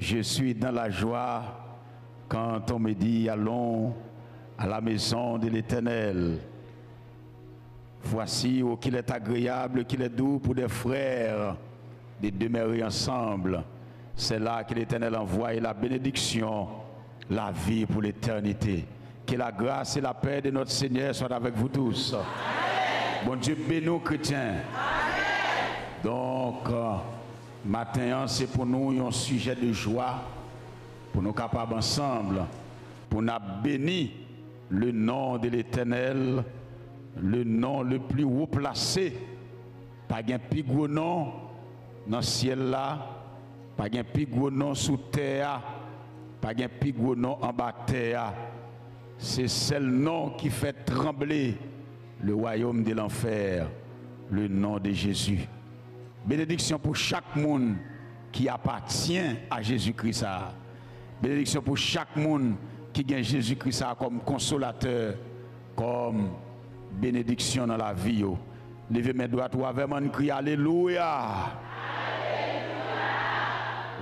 Je suis dans la joie quand on me dit allons à la maison de l'Éternel. Voici oh, qu'il est agréable, qu'il est doux pour des frères de demeurer ensemble. C'est là que l'Éternel envoie la bénédiction, la vie pour l'éternité. Que la grâce et la paix de notre Seigneur soient avec vous tous. Amen. Bon Dieu bénis nous chrétiens. Amen. Donc, matin, c'est pour nous un sujet de joie, pour nous capables ensemble, pour nous bénir le nom de l'Éternel, le nom le plus haut placé. Pas un plus gros nom dans le ciel là, pas un plus gros nom sous terre, pas un plus gros nom en bas terre. C'est seul nom qui fait trembler le royaume de l'enfer, le nom de Jésus. Bénédiction pour chaque monde qui appartient à Jésus-Christ. Bénédiction pour chaque monde qui gagne Jésus-Christ comme consolateur, comme bénédiction dans la vie. Levez mes doigts, toi, vraiment crier Alléluia.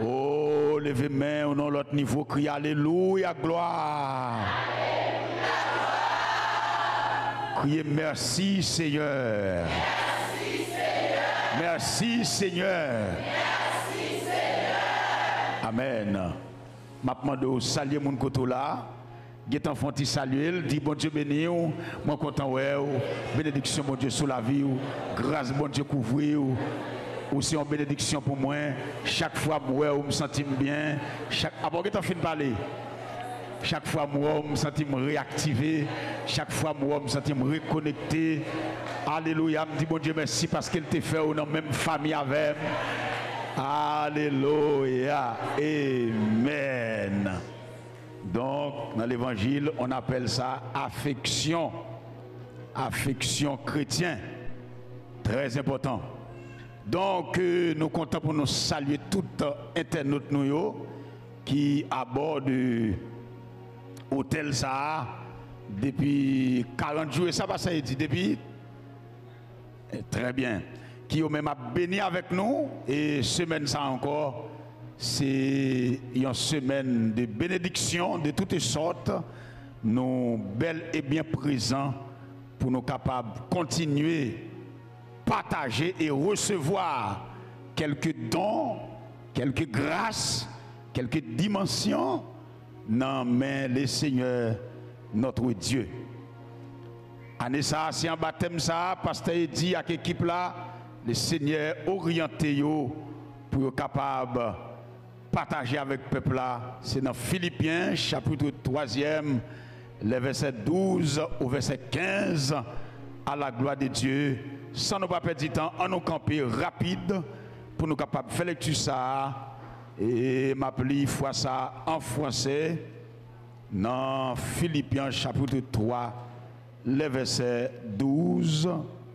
Oh, levez mes mains au nom de l'autre niveau, crier Alléluia, gloire. Criez merci Seigneur. Merci Seigneur. Merci Seigneur. Merci Seigneur. Amen. Ma demande saluer mon côté là. Get enfant ti saluer, dit bon Dieu béni ou, moi content ouais ou, bénédiction bon Dieu sur la vie ou, grâce bon Dieu couvrir ou c'est une bénédiction pour moi. Chaque fois moi ou me sentir bien, chaque après get en fin parler. Chaque fois, moi, je me sens réactivé. Chaque fois, moi, je me sens reconnecté. Alléluia. Je me dis, bon Dieu, merci parce qu'il t'a fait dans la même famille avec moi. Alléluia. Amen. Donc, dans l'évangile, on appelle ça affection. Affection chrétienne. Très important. Donc, nous comptons pour nous saluer tout internaute nous qui aborde hôtel ça depuis 40 jours et ça va ça dit depuis très bien qui ont même béni avec nous et semaine ça encore c'est une semaine de bénédiction de toutes sortes nous bel et bien présents pour nous capables de continuer partager et recevoir quelques dons quelques grâces quelques dimensions non, mais le Seigneur, notre Dieu. Année ça, c'est un baptême ça, pasteur dit à l'équipe là, le Seigneur orienté pour être capable de partager avec le peuple là. C'est dans Philippiens, chapitre 3e, le verset 12 au verset 15, à la gloire de Dieu. Sans nous pas perdre du temps, on nous camper rapide pour nous capables de faire lecture ça. Et m'appeler fois ça en français dans Philippiens chapitre 3 le verset 12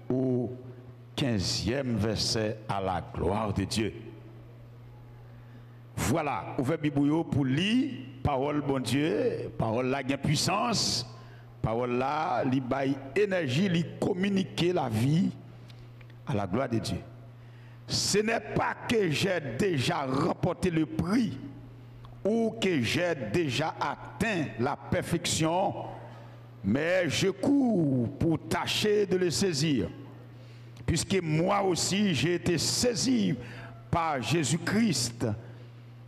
au 15e verset à la gloire de Dieu. Voilà, ouvrez Bible pour lire parole bon Dieu, parole là gain puissance, parole là li bail énergie, li communiquer la vie à la gloire de Dieu. Ce n'est pas que j'ai déjà remporté le prix ou que j'ai déjà atteint la perfection, mais je cours pour tâcher de le saisir. Puisque moi aussi j'ai été saisi par Jésus-Christ.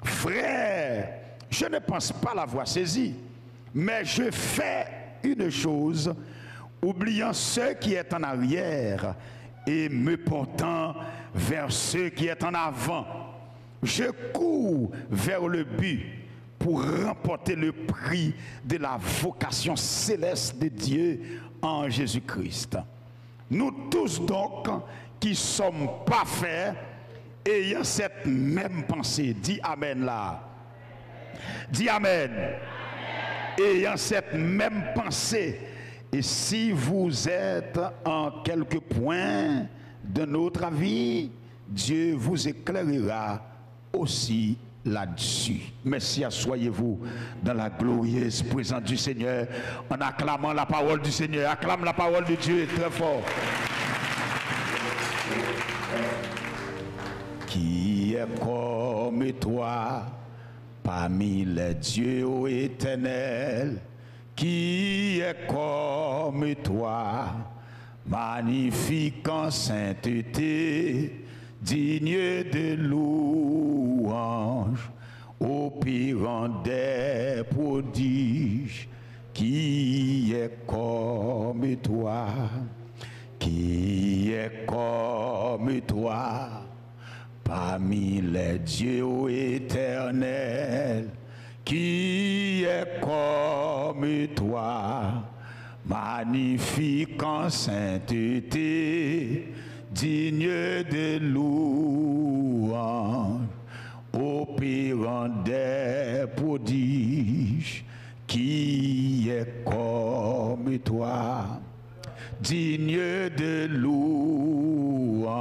Frère, je ne pense pas l'avoir saisi, mais je fais une chose, oubliant ce qui est en arrière et me portant vers ce qui est en avant. Je cours vers le but pour remporter le prix de la vocation céleste de Dieu en Jésus-Christ. Nous tous donc qui sommes parfaits, ayant cette même pensée, dis Amen là. Dis Amen. Ayant cette même pensée. Et si vous êtes en quelque point de notre avis, Dieu vous éclairera aussi là-dessus. Merci, asseyez-vous dans la glorieuse présence du Seigneur en acclamant la parole du Seigneur. Acclame la parole de Dieu très fort. Qui est comme toi, parmi les dieux éternels, qui est comme toi, magnifique en sainteté, digne de louange, opérant des prodiges, qui est comme toi, qui est comme toi, parmi les dieux éternels, qui est comme toi, magnifique en sainteté, digne de louange, opérant des prodiges, qui est comme toi, digne de louange,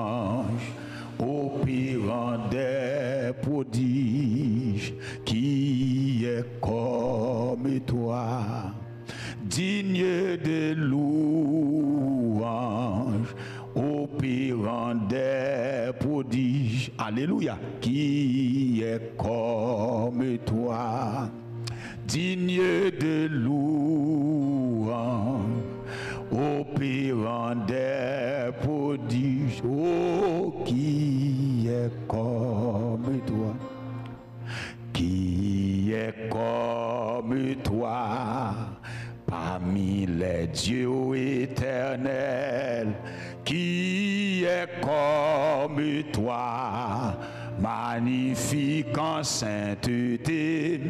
opérant des prodiges, qui est comme toi, digne de louange, opérant des prodiges, alléluia, qui est comme toi, digne de louange, opérant des prodiges, oh, qui est comme toi, qui est comme toi, parmi les dieux éternels, qui est comme toi, magnifique en sainteté,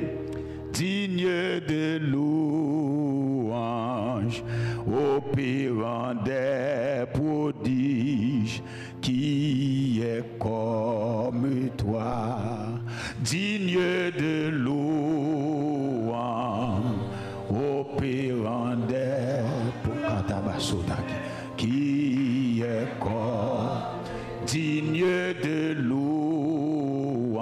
digne de louange, opérant des prodiges, qui est comme toi, digne de louange, opérant des prodiges, qui est comme, digne de louange,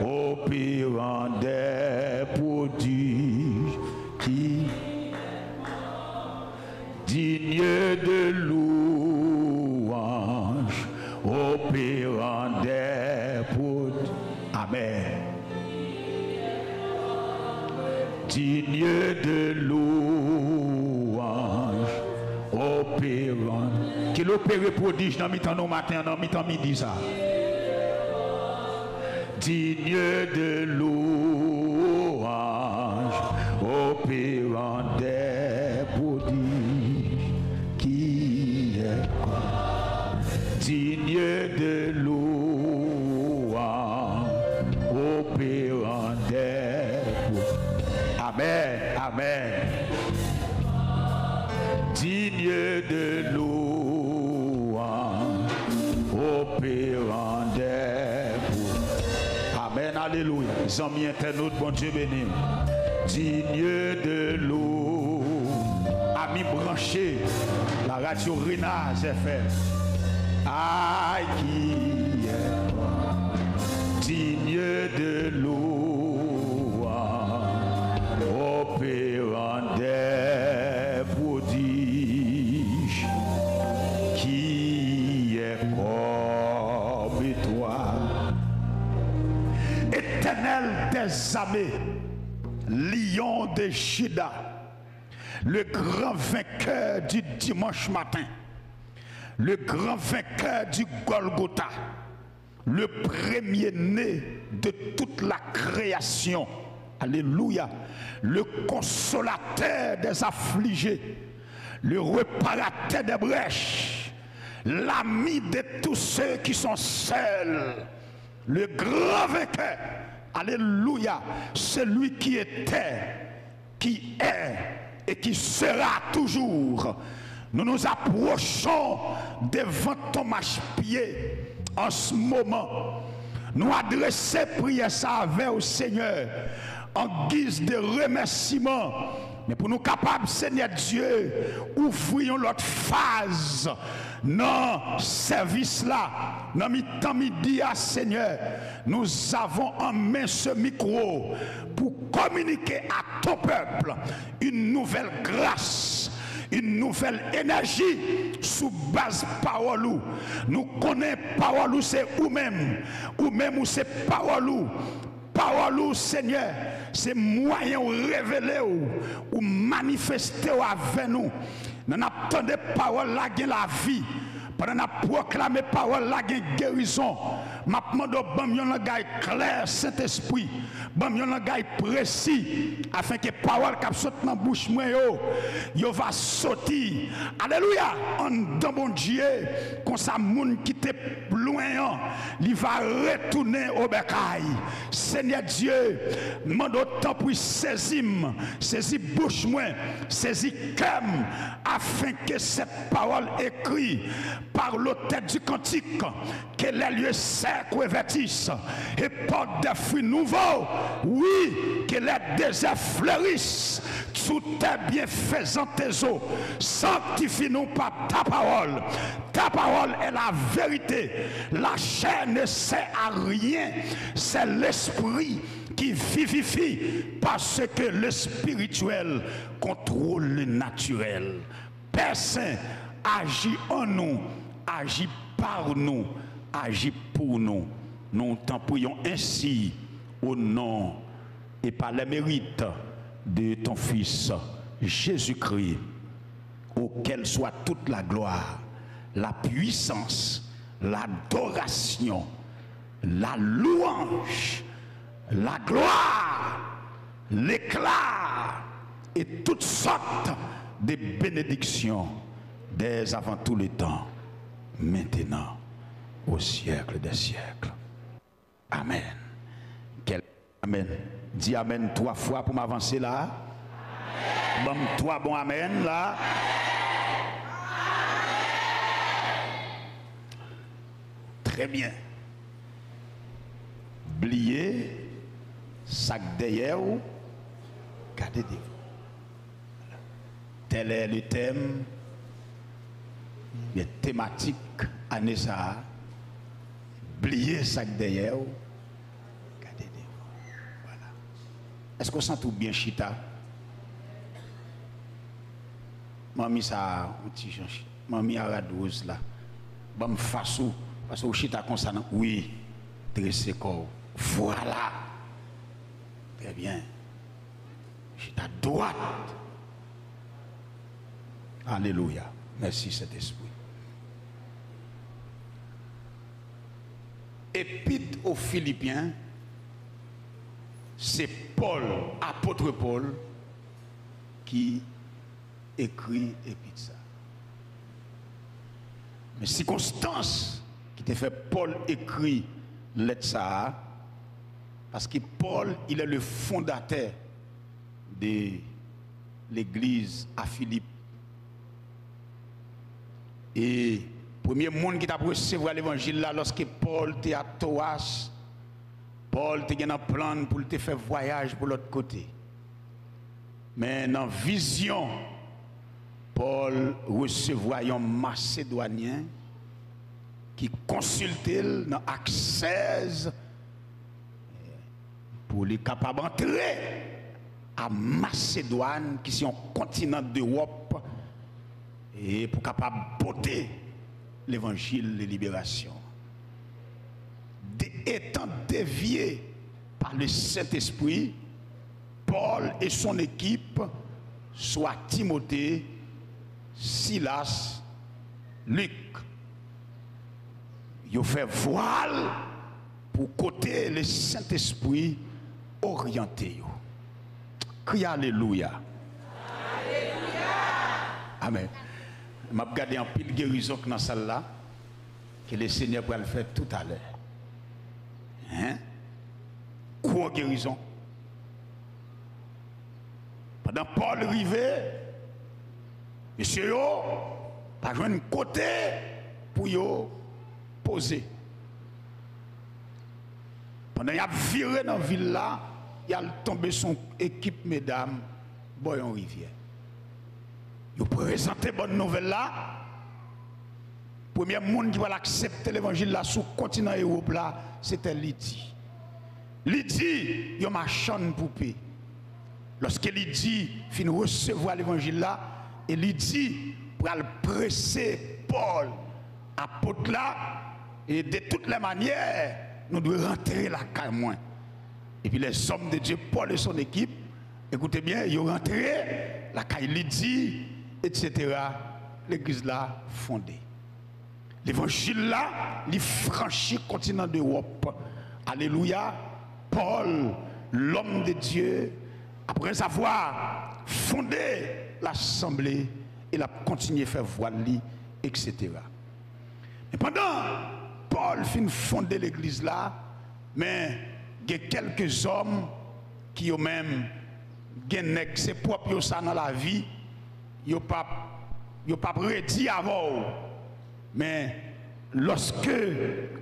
opérant des prodiges, qui digne de louange, opérant des prodiges. Amen. Digne de louange, opérant. Qui l'opère prodige dans mi-temps nos matin, dans mi-temps midi ça. Digne de louange, opérant des prodiges, qui est comme, digne de louange, opérant des prodiges. Amen, amen. Digne de louange, opérant des prodiges. Amen, alléluia. Amis internautes, bon Dieu béni. Digne de louange. Amis branchés, la radio Renage FM. Aïe, qui est digne de louange, opérant des prodiges, qui est comme toi. Éternel des armées, lion de Juda, le grand vainqueur du dimanche matin, le grand vainqueur du Golgotha, le premier-né de toute la création, alléluia, le consolateur des affligés, le réparateur des brèches, l'ami de tous ceux qui sont seuls, le grand vainqueur, alléluia, celui qui était, qui est et qui sera toujours. Nous nous approchons devant ton marchepied en ce moment. Nous adresser prière ça avec au Seigneur en guise de remerciement. Mais pour nous capables, Seigneur Dieu, ouvrions l'autre phase dans service là, dans mi-temps midi à Seigneur. Nous avons en main ce micro pour communiquer à ton peuple une nouvelle grâce, une nouvelle énergie sous base parole. Nous connaissons parole, c'est ou même ou c'est parole. parole, Seigneur, c'est moyen de révéler ou manifester avec nous. Nous attendons des paroles là, la vie. Pendant que nous proclamons parole là, guérison. Ma demande un langage clair, Saint-Esprit, un langage précis, afin que les paroles qui sortent dans la bouche, yo va sortir. Alléluia. En dans mon Dieu, quand ça monde qui était loin, il va retourner au bécail. Seigneur Dieu, demande autant pour saisir bouche, saisir cœur, afin que cette parole écrite par l'auteur du cantique, que les lieux secs revêtissent et portent des fruits nouveaux. Oui, que les déserts fleurissent sous tes bienfaisants tes eaux. Sanctifie-nous par ta parole. Ta parole est la vérité. La chair ne sert à rien. C'est l'esprit qui vivifie parce que le spirituel contrôle le naturel. Père Saint, agis en nous, agis par nous, agis pour nous. Nous t'en prions ainsi au nom et par les mérites de ton Fils Jésus-Christ, auquel soit toute la gloire, la puissance, l'adoration, la louange, la gloire, l'éclat et toutes sortes de bénédictions dès avant tout le temps, maintenant, au siècle des siècles. Amen. Amen. Dis amen 3 fois pour m'avancer là. Bon, 3 bon amen là. Très bien. Oubliez, sac derrière ou, gardez devant. Tel est le thème, les thématiques année ça. Oubliez sac derrière ou, gardez devant. Voilà. Est-ce qu'on sent tout bien, Chita? Mamie, ça, un petit Jean, mamie a la 12 là. Bon, façon, parce que Chita concernant, oui, dressé corps. Voilà. Très bien. Chita droite. Alléluia. Merci, Saint-Esprit. Épître aux Philippiens, c'est Paul, apôtre Paul, qui écrit épître ça. Mais circonstance qui te fait Paul écrit lettre ça, parce que Paul, il est le fondateur de l'église à Philippe. Et premier monde qui t'a recevoir l'évangile là, lorsque Paul était à Troas, Paul était en plan pour te faire voyage pour l'autre côté. Mais dans vision, Paul recevait un Macédonien qui consultait dans Actes 16 pour les capables d'entrer à Macédoine, qui est un continent d'Europe, et pour capable porter l'évangile de libération. Étant dévié par le Saint-Esprit, Paul et son équipe, soit Timothée, Silas, Luc, ils ont fait voile pour côté le Saint-Esprit orienté. Crie Alléluia. Alléluia. Amen. Je vais regarder un pile guérison dans cette salle là, que le Seigneur va le faire tout à l'heure. Hein? Quoi guérison? Pendant Paul arrivait, monsieur yo, pas joué un côté pour yo poser. Pendant qu'il a viré dans la ville là, il a tombé son équipe, mesdames, Boyon Rivière. Il a présenté bonne nouvelle là. Premier monde qui va accepter l'évangile là sous le continent Europe là, c'était Lydie. Lydie, il y a ma chaîne poupée. Lorsque Lydie finit de recevoir l'évangile là, et Lydie pour le presser Paul, apôtre là, et de toutes les manières, nous devons rentrer la caille moins. Et puis les hommes de Dieu, Paul et son équipe, écoutez bien, ils sont rentrés, la caille Lydie, etc. L'église là fondée. L'évangile là, il franchit le continent d'Europe. Alléluia. Paul, l'homme de Dieu, après avoir fondé l'assemblée, il a continué à faire voile, etc. Et pendant Paul fin fondé l'église là, mais il y a quelques hommes qui ont même gagné ses propres ça dans la vie, ils n'ont pas prédit avant. Mais lorsque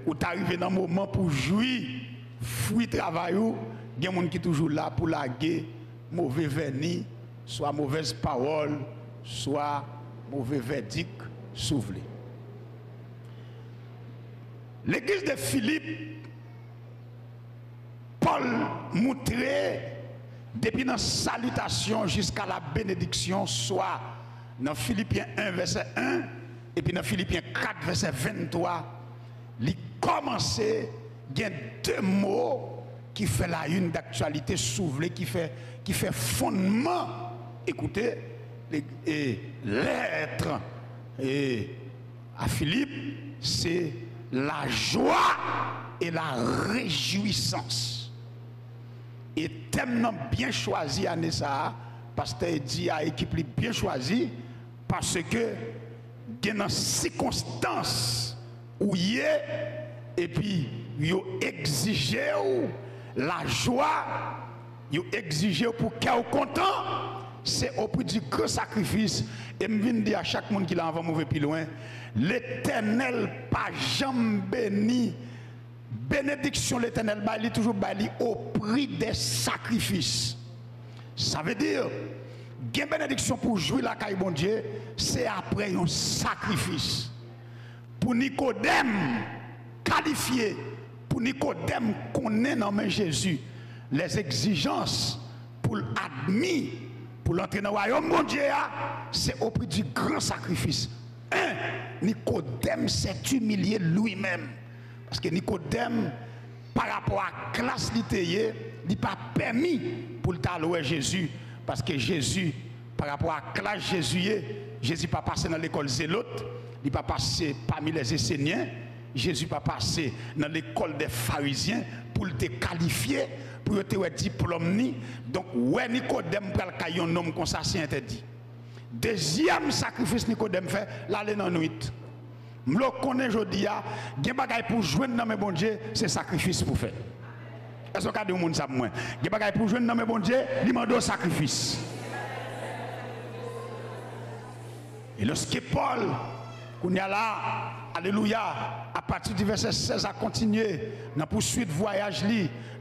vous arrivez dans un moment pour jouir, fruit travail, il y a des gens qui sont toujours là pour laguer mauvais vernis, soit mauvaise parole, soit mauvais verdict, soufflé. L'église de Philippe, Paul montrait depuis la salutation jusqu'à la bénédiction, soit dans Philippiens 1, verset 1, et puis dans Philippiens 4, verset 23, il commençait, il y a deux mots qui fait la une d'actualité soufflée, qui fait fondement. Écoutez, l'être à Philippe, c'est la joie et la réjouissance. Et thème bien choisi à Nessa, pasteur dit à équipe bien choisi, parce que il y a des circonstances où il y a, et puis il exige la joie, il exige pour qu'il soit content, c'est au prix du grand sacrifice. Et je viens dire à chaque monde qui l'a envoyé mauvais plus loin, l'Éternel pas jamais béni. Bénédiction l'Éternel, il est toujours béni au prix des sacrifices. Ça veut dire, une bénédiction pour jouer la caille bon Dieu, c'est après un sacrifice. Pour Nicodème, qualifié, pour Nicodème connaître dans main Jésus, les exigences pour l'admettre, pour l'entrer dans le royaume bon Dieu, c'est au prix du grand sacrifice. Nicodème s'est humilié lui-même. Parce que Nicodème, par rapport à la classe littéraire, il n'a pas permis pour le talouer Jésus. Parce que Jésus, par rapport à la classe Jésus, Jésus n'a pas passé dans l'école zélote, il n'a pas passé parmi les Esséniens, Jésus n'a pas passé dans l'école des pharisiens pour le qualifier, pour le diplôme. Donc, ouais, Nicodème, pour le un homme comme ça, c'est interdit. Deuxième sacrifice Nicodème fait, l'aller dans la nuit. Je connais aujourd'hui, il y a des choses pour jouer dans mes bon Dieu, c'est sacrifice pour faire. Est-ce que vous avez dit ça pour moi? Il y a des choses pour jouer dans mes bon Dieu, il demande un sacrifice. Et lorsque Paul, qu'on y a là, alléluia, à partir du verset 16, a continué dans la poursuite voyage, dans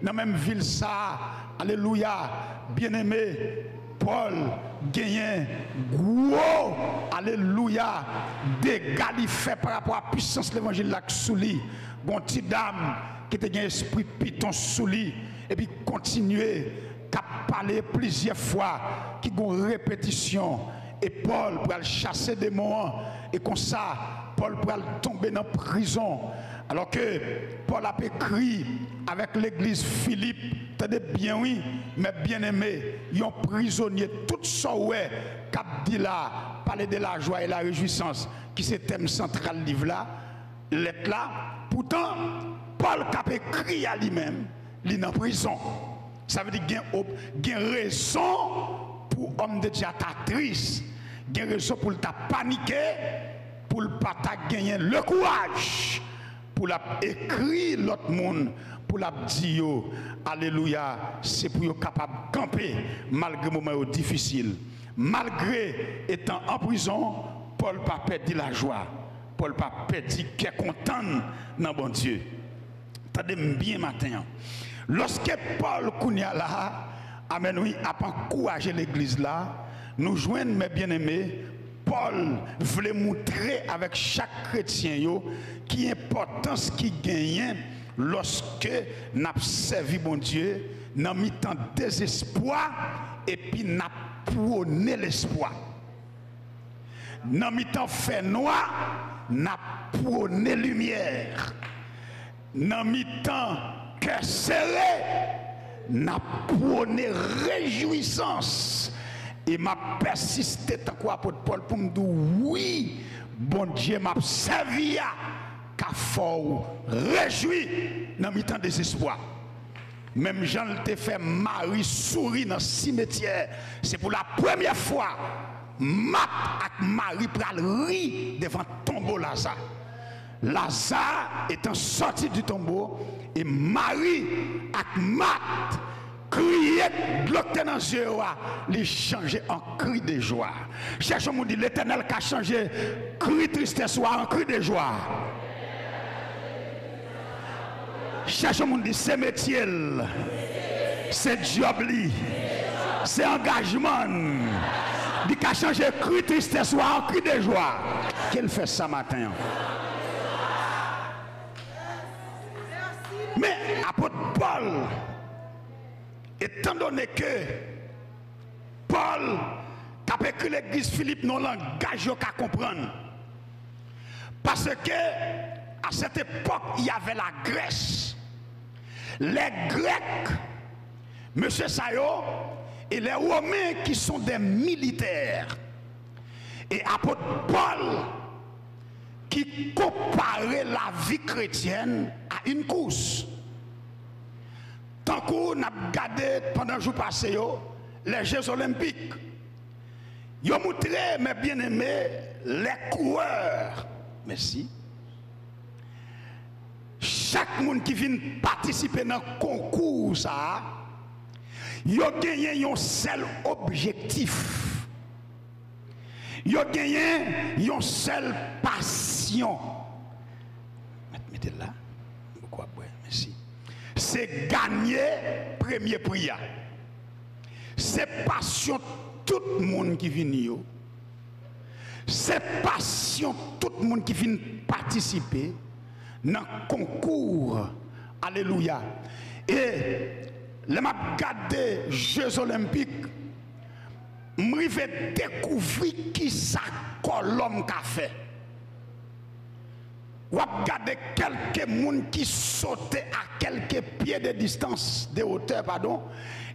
la même ville, ça, alléluia, bien-aimé. Paul gagne gros, alléluia, dégâts fait par rapport à la puissance de l'évangile là sous lui. Bon petit dame qui était un esprit python sous lui et puis continuer à parler plusieurs fois, qui ont répétition. Et Paul pour aller chasser des démons et comme ça, Paul pour aller tomber dans la prison. Alors que Paul a écrit avec l'église Philippe, tenez bien oui, mais bien aimé, ils ont prisonnier tout ça ouais, cap dit là, parler de la joie et la réjouissance, qui c'est thème central livre là, lettre là. Pourtant, Paul a écrit à lui-même, il est en prison. Ça veut dire qu'il y a raison pour homme de Dieu triste, il y a raison pour ta paniquer, pour ne pas gagner le courage. Pour écrire l'autre monde, pour la dire, alléluia, c'est pour être capable de camper malgré les moments difficiles. Malgré étant en prison, Paul n'a pas perdu la joie. Paul n'a pas perdu qu'il est content dans bon Dieu. Attendez bien matin. Lorsque Paul Kounia là, amen oui, a encouragé l'église là, nous joignons mes bien-aimés. Paul voulait montrer avec chaque chrétien qui importance qui gagne lorsque n'a servi bon Dieu, n'a mis tant désespoir et puis n'a prôné l'espoir. N'a mis tant fait noir, n'a prôné lumière. N'a mis tant cœur serré, n'a prôné réjouissance et m'a persisté tant qu'apôtre Paul pour me dire oui, bon Dieu m'a servi à qu'a fort réjoui dans mi temps désespoir. Même Jean te fait Marie sourire dans le cimetière. C'est pour la première fois que Marie pral rire devant le tombeau Lazare. Lazare étant sorti du tombeau et Marie et Marthe criaient de l'autre dans les yeux, les changer en cri de joie. Cherchons nous dit l'Éternel qui a changé cri tristesse en cri de joie. Cherchons nous dit c'est métier, c'est job, c'est engagement. Il a changé cri tristesse en cri de joie. Qu'elle fait ça matin? Mais apôtre Paul, étant donné que Paul a écrit l'église Philippe dans le langage qu'à comprendre, parce que à cette époque il y avait la Grèce, les Grecs, monsieur Sayo, et les Romains qui sont des militaires, et apôtre Paul qui comparait la vie chrétienne à une course. Tant qu'on a regardé pendant le jour passé les Jeux olympiques, ils ont montré, mes bien-aimés, les coureurs. Merci. Chaque monde qui vient participer dans le concours, ils ont gagné un seul objectif. Ils ont gagné une seule passion. Mettez là. Pourquoi? Merci. C'est gagner premier prix. C'est passion tout le monde qui vient. C'est passion tout le monde qui vient participer dans le concours. Alléluia. Et les m'a regardé les Jeux olympiques. Je vais découvrir qui ça l'homme a fait. Ou regarder quelques personnes qui sautaient à quelques pieds de distance, de hauteur, pardon,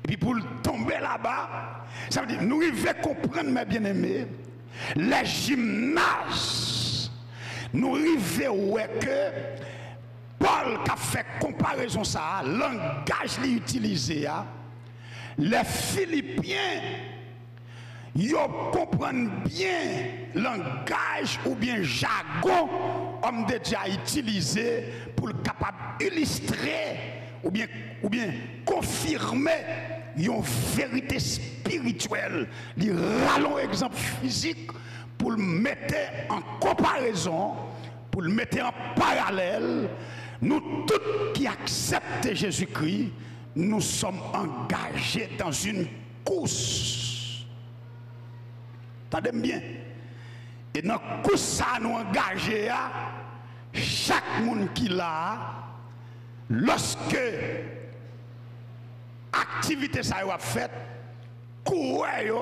et puis pour tomber là-bas, ça veut dire, nous devons comprendre, mes bien-aimés, les gymnases, nous devons voir que Paul qui a fait comparaison ça, langage utilisé, les Philippiens, ils comprennent bien le langage ou bien jargon homme de Dieu a utilisé pour le capable d'illustrer ou bien confirmer une vérité spirituelle. Il rallonge exemple physique pour le mettre en comparaison, pour le mettre en parallèle. Nous tous qui acceptons Jésus-Christ, nous sommes engagés dans une course. Attendez bien. Et dans le coup ça nous engagé, chaque monde qui l'a, lorsque activité ça a fait, courir,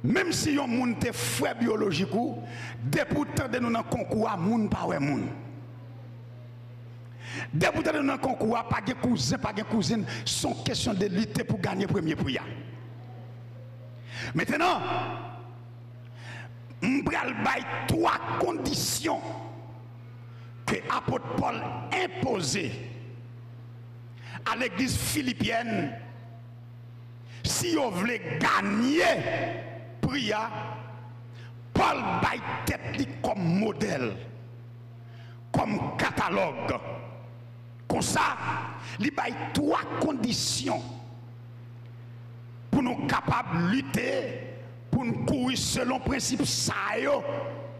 même si on monde te frère biologique, dès pourtant de nous dans le concours, moun pas ouais moun. Dès pourtant de nous dans le concours, pas de cousin, pas de cousine, sont question de lutter pour gagner premier prix. Maintenant, m'bral bay trois conditions que l'apôtre Paul imposait à l'église philippienne si on voulait gagner prière. Paul bay tête comme modèle, comme catalogue. Comme ça, il bay trois conditions pour nous capables de lutter, pour nous courir selon le principe ça,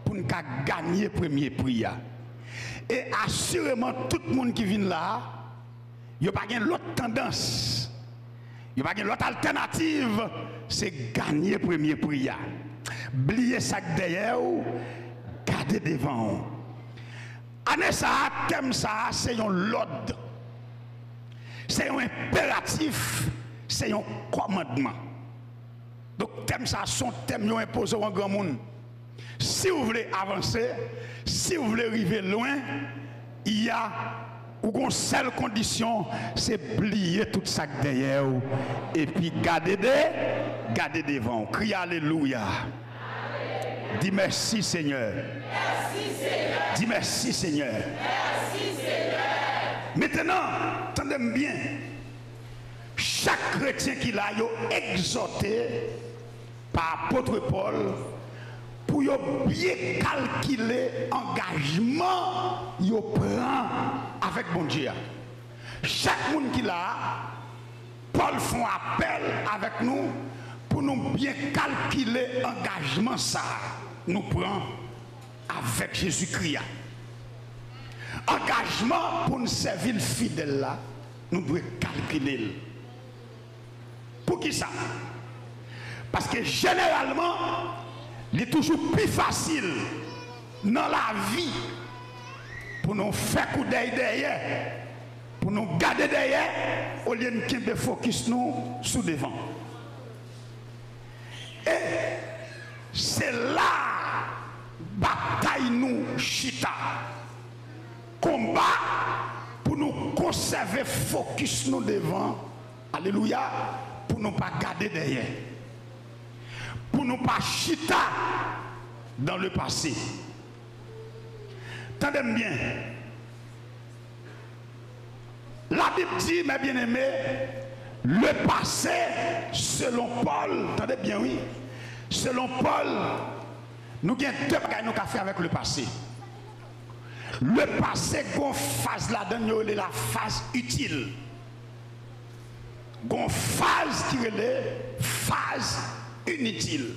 pour nous gagner le premier prix. Et assurément, tout le monde qui vient là, il n'y a pas l'autre tendance, il n'y a pas l'autre alternative, c'est gagner le premier prix. Oubliez ça derrière, gardez devant. Année ça, thème ça, c'est un l'ordre, c'est un impératif, c'est un commandement. Donc, thème ça, son thème imposé au grand monde. Si vous voulez avancer, si vous voulez arriver loin, il y a ou une seule condition, c'est plier tout ça derrière et puis garder devant. Crie alléluia. Dis merci Seigneur. Merci Seigneur. Dis merci Seigneur. Merci Seigneur. Maintenant, entendez bien. Chaque chrétien qui l'a exhorté par apôtre Paul pour bien calculer l'engagement qu'il prend avec bon Dieu. Chaque monde qui l'a, Paul fait appel avec nous pour nous bien calculer l'engagement ça nous prend avec Jésus-Christ. Engagement pour nous servir le fidèle là, nous devons calculer. Pour qui ça? Parce que généralement, il est toujours plus facile dans la vie pour nous faire coup d'œil derrière, pour nous garder derrière, au lieu de focus nous sous devant. Et c'est là bataille nous chita. Combat pour nous conserver focus nous devant. Alléluia. Pour nous pas garder derrière. Pour nous pas chita dans le passé. Tendez bien. La Bible dit, mes bien-aimés, le passé, selon Paul, attendez bien, oui, selon Paul, nous avons deux bagages nous avons fait avec le passé. Le passé, qu'on phase là-dedans, c'est la phase utile. Qu'on phase qui est la phase inutile.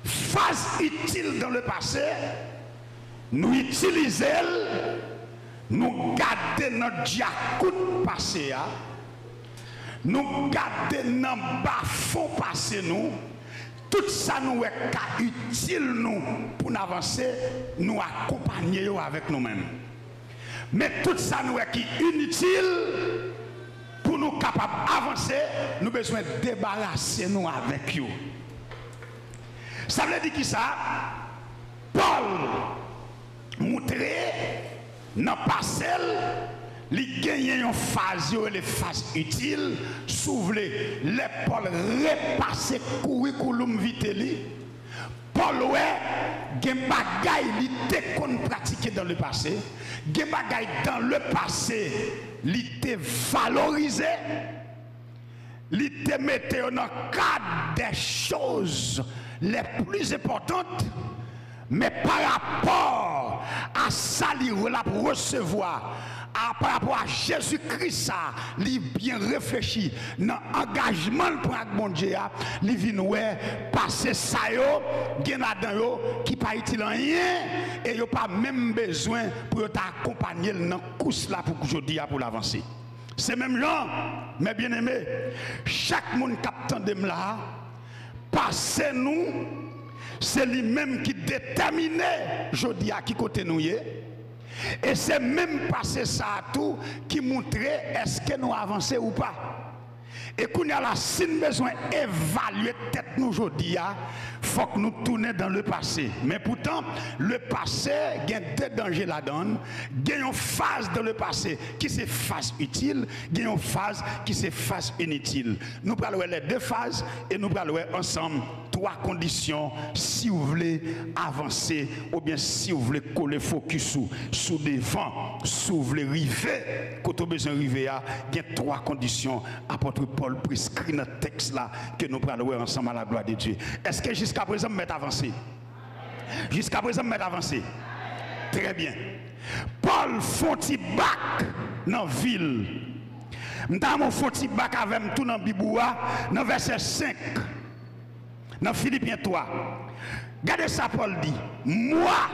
Phase utile dans le passé, nous utilisons, nous gardons notre diacoute passé, nous gardons notre bas-fond passé, nous. Tout ça nous est utile nous pour nous avancer, nous accompagner avec nous-mêmes. Mais tout ça nous est inutile pour nous capables d'avancer, nous avons besoin de débarrasser nous avec vous. Ça veut dire qui ça? Paul montrer dans le passé, il gagne une phase, les phases utiles, s'ouvrir, les Paul repasser curriculum vitae. Paul ouais, gen bagay li te kon pratiqué dans le passé, gen bagay dans le passé, li te valorisé, li te mette dans le cadre des choses les plus importantes. Mais par rapport à ça, il va recevoir, par rapport à Jésus-Christ, il bien réfléchi dans l'engagement pour mon Dieu, il vient passer ça, qui pas utile rien, et il n'a pas même besoin pour t'accompagner dans la course là pour aujourd'hui pour l'avancer. C'est même genre, mes bien-aimés, chaque monde captant de là, passez nous. C'est lui-même qui détermine aujourd'hui à qui côté nous y est. Et c'est même passé ça à tout qui montrait est-ce que nous avançons ou pas. Et qu'on a la si besoin d'évaluer tête nous aujourd'hui, il faut que nous tournions dans le passé. Mais pourtant, le passé, il y a deux dangers là-dedans. Il y a une phase dans le passé qui c'est phase utile, il y a une phase qui c'est phase inutile. Nous parlons les deux phases et nous parlons ensemble trois conditions si vous voulez avancer ou bien si vous voulez coller focus sous devant, si vous voulez arriver, quand vous avez besoin d'arriver, il y a trois conditions. Apôtre Paul prescrit dans le texte là que nous parlons ensemble à la gloire de Dieu. Est-ce que jusqu'à présent, vous m'êtes avancé? Jusqu'à présent, vous m'êtes avancé? Très bien. Paul font-il bac dans la ville. Nous avons fait bac avec tout dans la Bible, dans verset 5, dans Philippiens 3. Regardez ça, Paul dit, moi,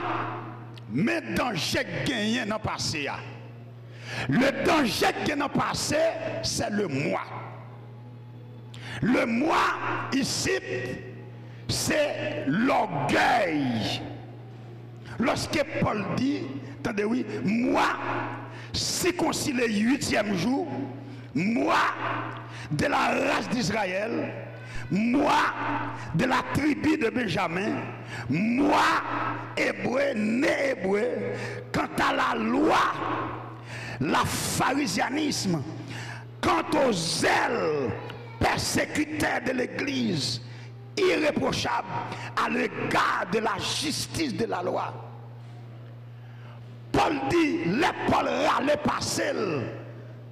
mes dangers gagnés dans le passé. Le danger qui est dans le passé, c'est le moi. Le moi, ici, c'est l'orgueil. Lorsque Paul dit, attendez, oui, moi, si conçu le 8e jour, moi, de la race d'Israël, moi de la tribu de Benjamin, moi hébreu, né hébreu, quant à la loi, la pharisianisme, quant aux zèles persécuteurs de l'Église, irréprochable à l'égard de la justice de la loi. Paul dit, les Paul râlait passer,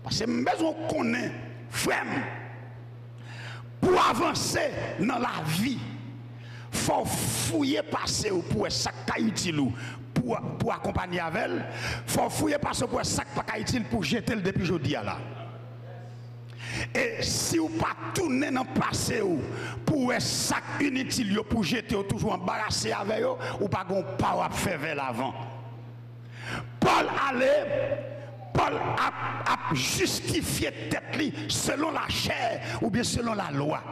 parce que même on connaît, frère, pour avancer dans la vie, il faut fouiller passer pour ça qui est utile pour accompagner avec elle. Il faut fouiller passer pour ça qui est utile pour jeter le depuis aujourd'hui là. Et si vous pas tourner dans le passé pour un sac inutile pour jeter toujours embarrassé avec eux, ou pas qu'on pas faire vers l'avant. Paul a justifié tête li selon la chair ou bien selon la loi.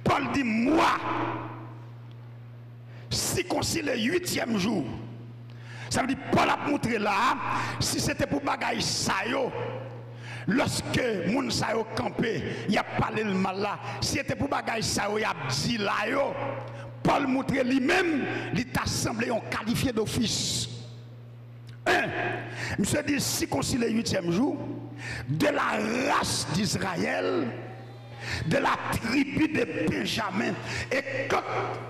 Paul dit moi si conçu le 8e jour. Ça veut dire Paul a montré là si c'était pour bagaille ça yo. Lorsque moun sa yo campé, il a parlé le mal là. Si c'était pour bagaille ça yo, il a dit là yo. Paul montre lui-même, il t'a semblé un qualifié d'office. Monsieur dit si conçu le 8e jour, de la race d'Israël, de la tribu de Benjamin. Et quand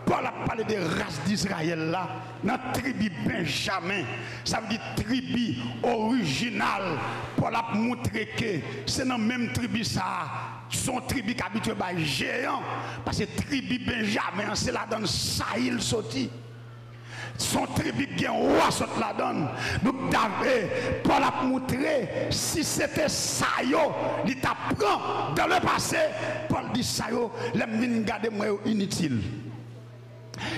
Paul a parlé de race d'Israël là, dans la tribu Benjamin, ça veut dire tribu originale. Paul a montré que c'est dans la même tribu ça. Son tribu qui habitué par géant. Parce que tribu Benjamin, c'est là dans Sahil sorti. Son tribu qui est roi saute la donne. Donc Paul a montré si c'était ça il t'apprend dans le passé. Paul dit ça les mine garder moi inutile.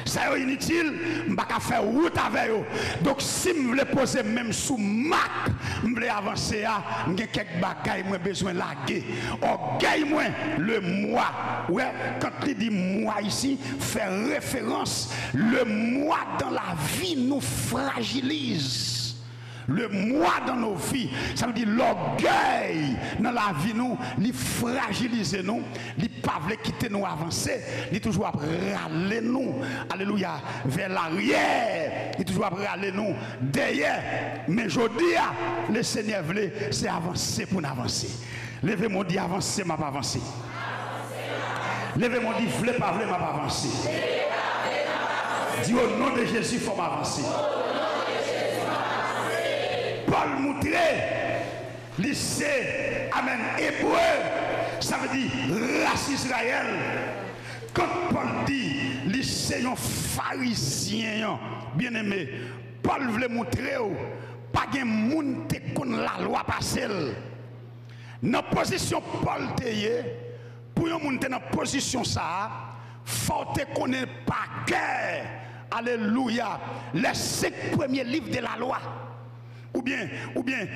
Ça est inutile, je ne peux pas faire route avec eux. Donc si je veux poser même sous Mac, je veux avancer, je vais quelques bagailles, je besoin de laguer. Orgueil moi le moi. Ouais, quand il dit moi ici, fait référence, le moi dans la vie nous fragilise. Le moi dans nos vies, ça veut dire l'orgueil dans la vie nous, il fragilise nous, il ne pas quitter nous avancer, il toujours râler nous, alléluia, vers l'arrière, il toujours râler nous derrière. Mais je dis, le Seigneur veut, c'est avancer pour avancer. Levez-moi dit avancer, m'a pas avancé. Levez-moi dit voulez pas m'a pas avancé. Dis au nom de Jésus, il faut m'avancer. Paul montrer, lycée, amen, hébreu, ça veut dire race Israël. Quand Paul dit lycée pharisien, bien aimé, Paul voulait montrer, pas de monde qui connaît la loi passée. Dans la position Paul teye, pour yon monter dans la position ça, faut te connaître par cœur, alléluia, les 5 premiers livres de la loi. Ou bien,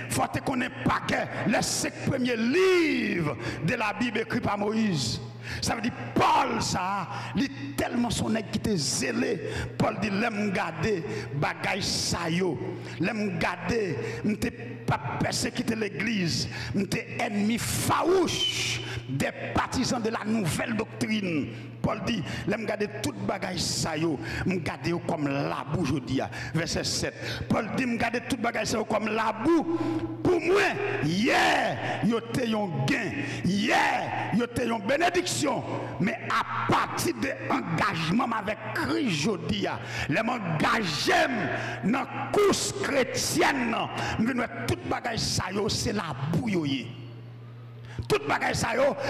faut te connaître pas que les 5 premiers livres de la Bible écrits par Moïse. Ça veut dire Paul ça, il tellement son nèg qui était zélé. Paul dit l'aime garder bagay sa yo. L'aime garder, m'te pas persécuter l'église, m'te ennemi farouche des partisans de la nouvelle doctrine. Paul dit l'aime garder toute bagay sa yo, m'garder comme la boue aujourd'hui. Verset 7. Paul dit m'garder toute bagay sa yo comme la boue. Pour moi, hier, yo te yon gain. Hier, yo te yon bénédiction. Mais à partir de l'engagement avec Christ aujourd'hui, les m'engager dans la course chrétienne, toute bagaille ça c'est la bouille. Toute bagaille ça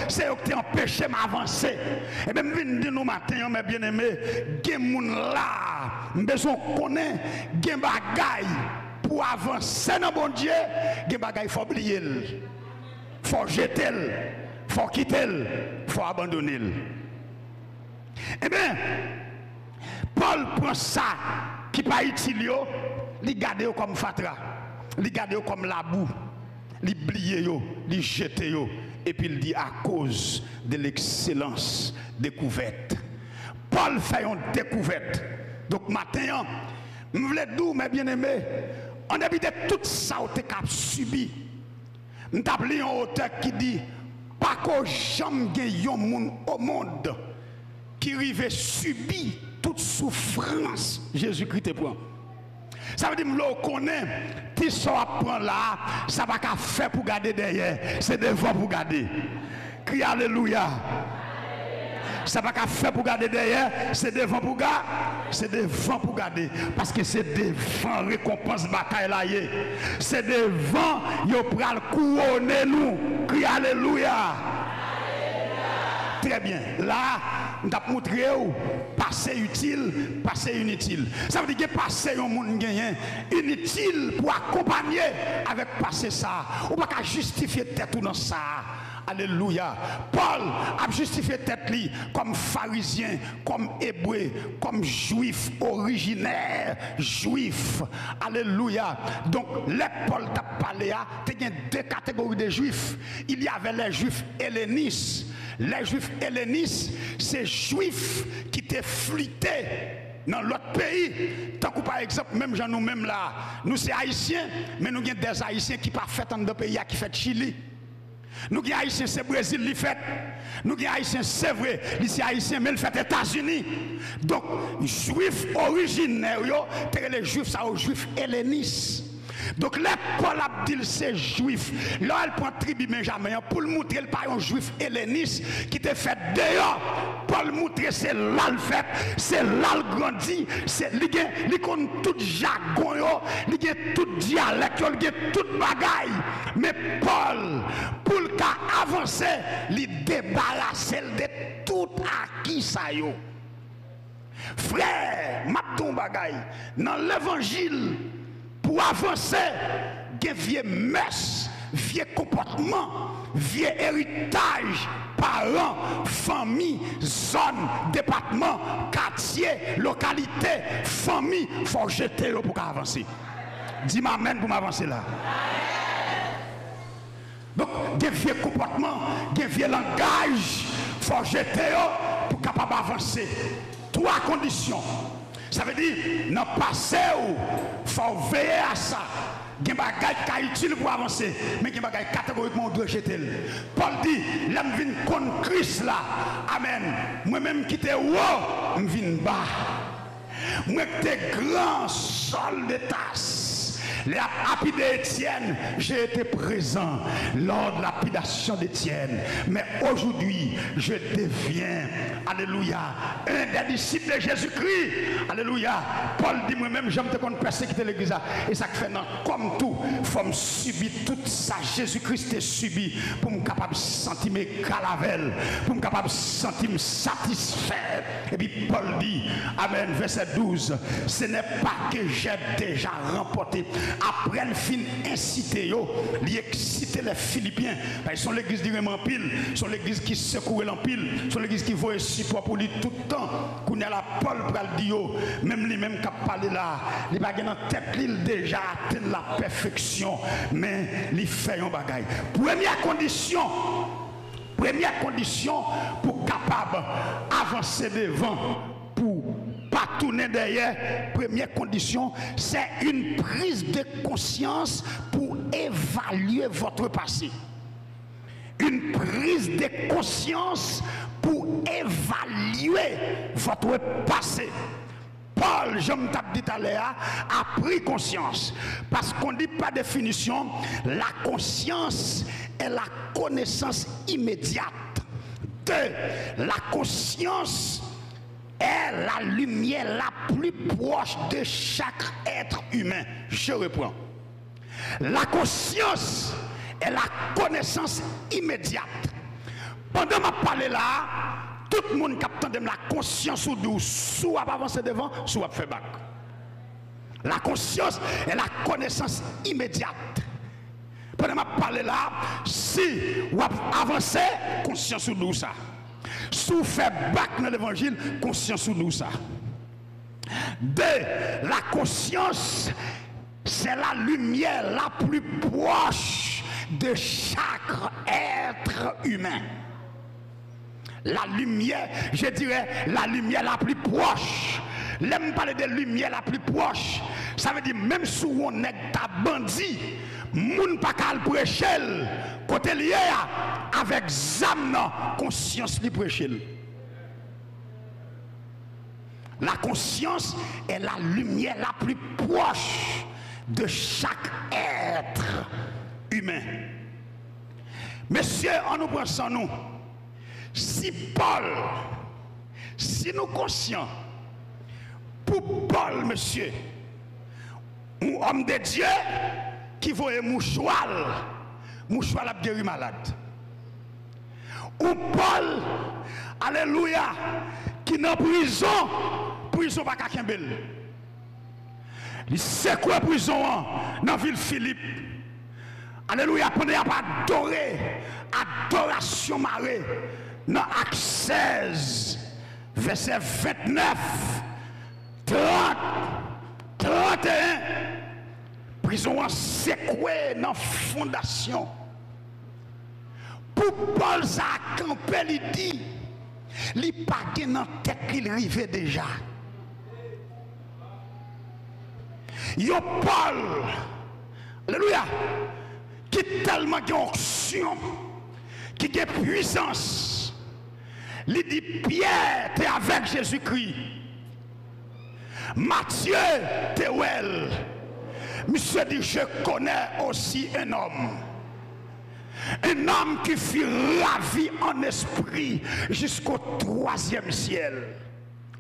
c'est qui empêche m'avancer. Et même vinn dire nous matin mes bien-aimés, gen moun là, besoin connaître gen bagaille pour avancer dans bon Dieu, gen bagaille faut oublier. Faut jeter, faut quitter, faut abandonner. Eh bien, Paul prend ça qui pas utile, il garde comme fatra, il garde comme la boue, il plie, il jette, et puis il dit à cause de l'excellence découverte. Paul fait une découverte. Donc matin, je voulais dire, mes bien-aimés, on a de tout ça que tu as subi. Je t'ai un auteur qui dit, pas qu'au jamais un monde au monde qui arrive subir toute souffrance. Jésus-Christ te prend. Ça veut dire que l'on connaît, qui soit prend là, ça va qu'à faire pour garder derrière, c'est devant pour garder. Crie alléluia. Ça va qu'à faire pour garder derrière, c'est devant pour garder. C'est devant pour garder. Parce que c'est devant récompense bataille là. C'est devant, il pral couronner nous. Crie alléluia. Très bien. Là, on a montré passé utile, passé inutile. Ça veut dire que passé un monde gagné, inutile pour accompagner avec passé ça. On ne peut pas justifier tête dans ça. Alléluia. Paul a justifié tête lui comme pharisien, comme hébreu, comme juif originaire, juif. Alléluia. Donc, les Paul t'a parlé, il y a deux catégories de juifs. Il y avait les juifs hellénistes. Les juifs hellénistes, c'est juifs qui étaient flûtés dans l'autre pays. Tant que par exemple, même gens nous-mêmes là, nous c'est haïtiens, mais nous avons des haïtiens qui ne sont pas dans d'autres pays, qui fait Chili. Nous avons haïtiens, c'est Brésil, qui fait. Nous avons haïtiens, c'est vrai, c'est haïtien, mais il fait États-Unis. Donc, juifs originaires, les juifs, ça aux juifs hellénistes. Donc, les Paul Abdil, c'est juif. Là, elle prend tribu Benjamin pour le montrer, le pas un juif helléniste qui te fait d'ailleurs. Paul montrer, c'est là le fait, c'est là le grandi, c'est il connaît tout jargon, il a tout dialecte, il a tout bagaille. Mais Paul, pour le cas avancer, il débarrasse de tout acquis ça yo. Frère, maton bagaille, dans l'évangile, pour avancer, il y a vieux mœurs, vieux comportement, vieux héritage, parents, famille, zone, département, quartier, localité, famille, il faut jeter pour avancer. Dis-moi amen pour m'avancer là. Donc, il y a vieux comportement, il y a vieux langage, il faut jeter pour capable avancer. Trois conditions. Ça veut dire, dans le passé, il faut veiller à ça. Il y a des bagages qui sont utiles pour avancer, mais il y a des bagages catégoriquement on doit jeter. Paul dit, là, je viens contre Christ là. Amen. Moi-même qui t'ai haut, je viens bas. Moi qui t'ai grand sol de tasse. Les lapidés d'Étienne, j'ai été présent lors de la lapidation d'Étienne. Mais aujourd'hui, je deviens, alléluia, un des disciples de Jésus-Christ. Alléluia. Paul dit moi-même, j'aime te qu'on persécuter l'église. Et ça fait non, comme tout, il faut me subir tout ça. Jésus-Christ est subi pour me capable de sentir mes calavelles, pour me capable de sentir me satisfaire. Et puis Paul dit, amen, verset 12, ce n'est pas que j'ai déjà remporté. Après le fin incité, il excité les Philippiens. Ils sont l'église qui remet en pile, ils sont l'église qui secoue en pile, ils sont l'église qui voit support pour lui tout le temps. Qu'on a la Paul pour le dire, même lui-même qui a parlé là, il n'a pas dans tête, il déjà atteint la perfection, mais il fait un bagaille. Première condition pour capable avancer devant, pour pas tourner derrière, première condition, c'est une prise de conscience pour évaluer votre passé. Une prise de conscience pour évaluer votre passé. Paul, je me tape dit à l'heure, a pris conscience. Parce qu'on dit par définition, la conscience est la connaissance immédiate. La conscience est la lumière la plus proche de chaque être humain. Je reprends. La conscience est la connaissance immédiate. Pendant ma parole là, tout le monde capte de la conscience ou d'où, soit avancer devant, soit faire bac. La conscience est la connaissance immédiate. Pendant ma parole là, si vous avancez, conscience ou d'où ça. Si vous faites bac dans l'évangile, conscience ou d'où ça. Deux, la conscience, c'est la lumière la plus proche de chaque être humain. La lumière, je dirais, la lumière la plus proche. L'aime parler de lumière la plus proche. Ça veut dire, même si on est ta bandit, moun pa kal prêcher, côté lié, avec zam conscience li prêcher. La conscience est la lumière la plus proche de chaque être humain. Messieurs, on nous prend sans nous. Si Paul, si nous conscients, pour Paul, monsieur, un homme de Dieu qui voit mouchoir a guéri malade. Ou Paul, alléluia, qui est en prison pas qu'à Kimbel. Il sait quoi prison dans la ville Philippe. Alléluia, pendant qu'il a adoré, adoration marée, dans Acte 16, verset 29, 30, 31, prison secouée dans la fondation. Pour Paul, ça a campé, il dit, il n'a pas dans la tête qu'il arrivait déjà. Yo Paul, alléluia, qui tellement d'onction, qui a puissance. Il dit Pierre, tu es avec Jésus-Christ. Matthieu, tu es well. Monsieur dit, je connais aussi un homme. Un homme qui fut ravi en esprit jusqu'au 3e ciel.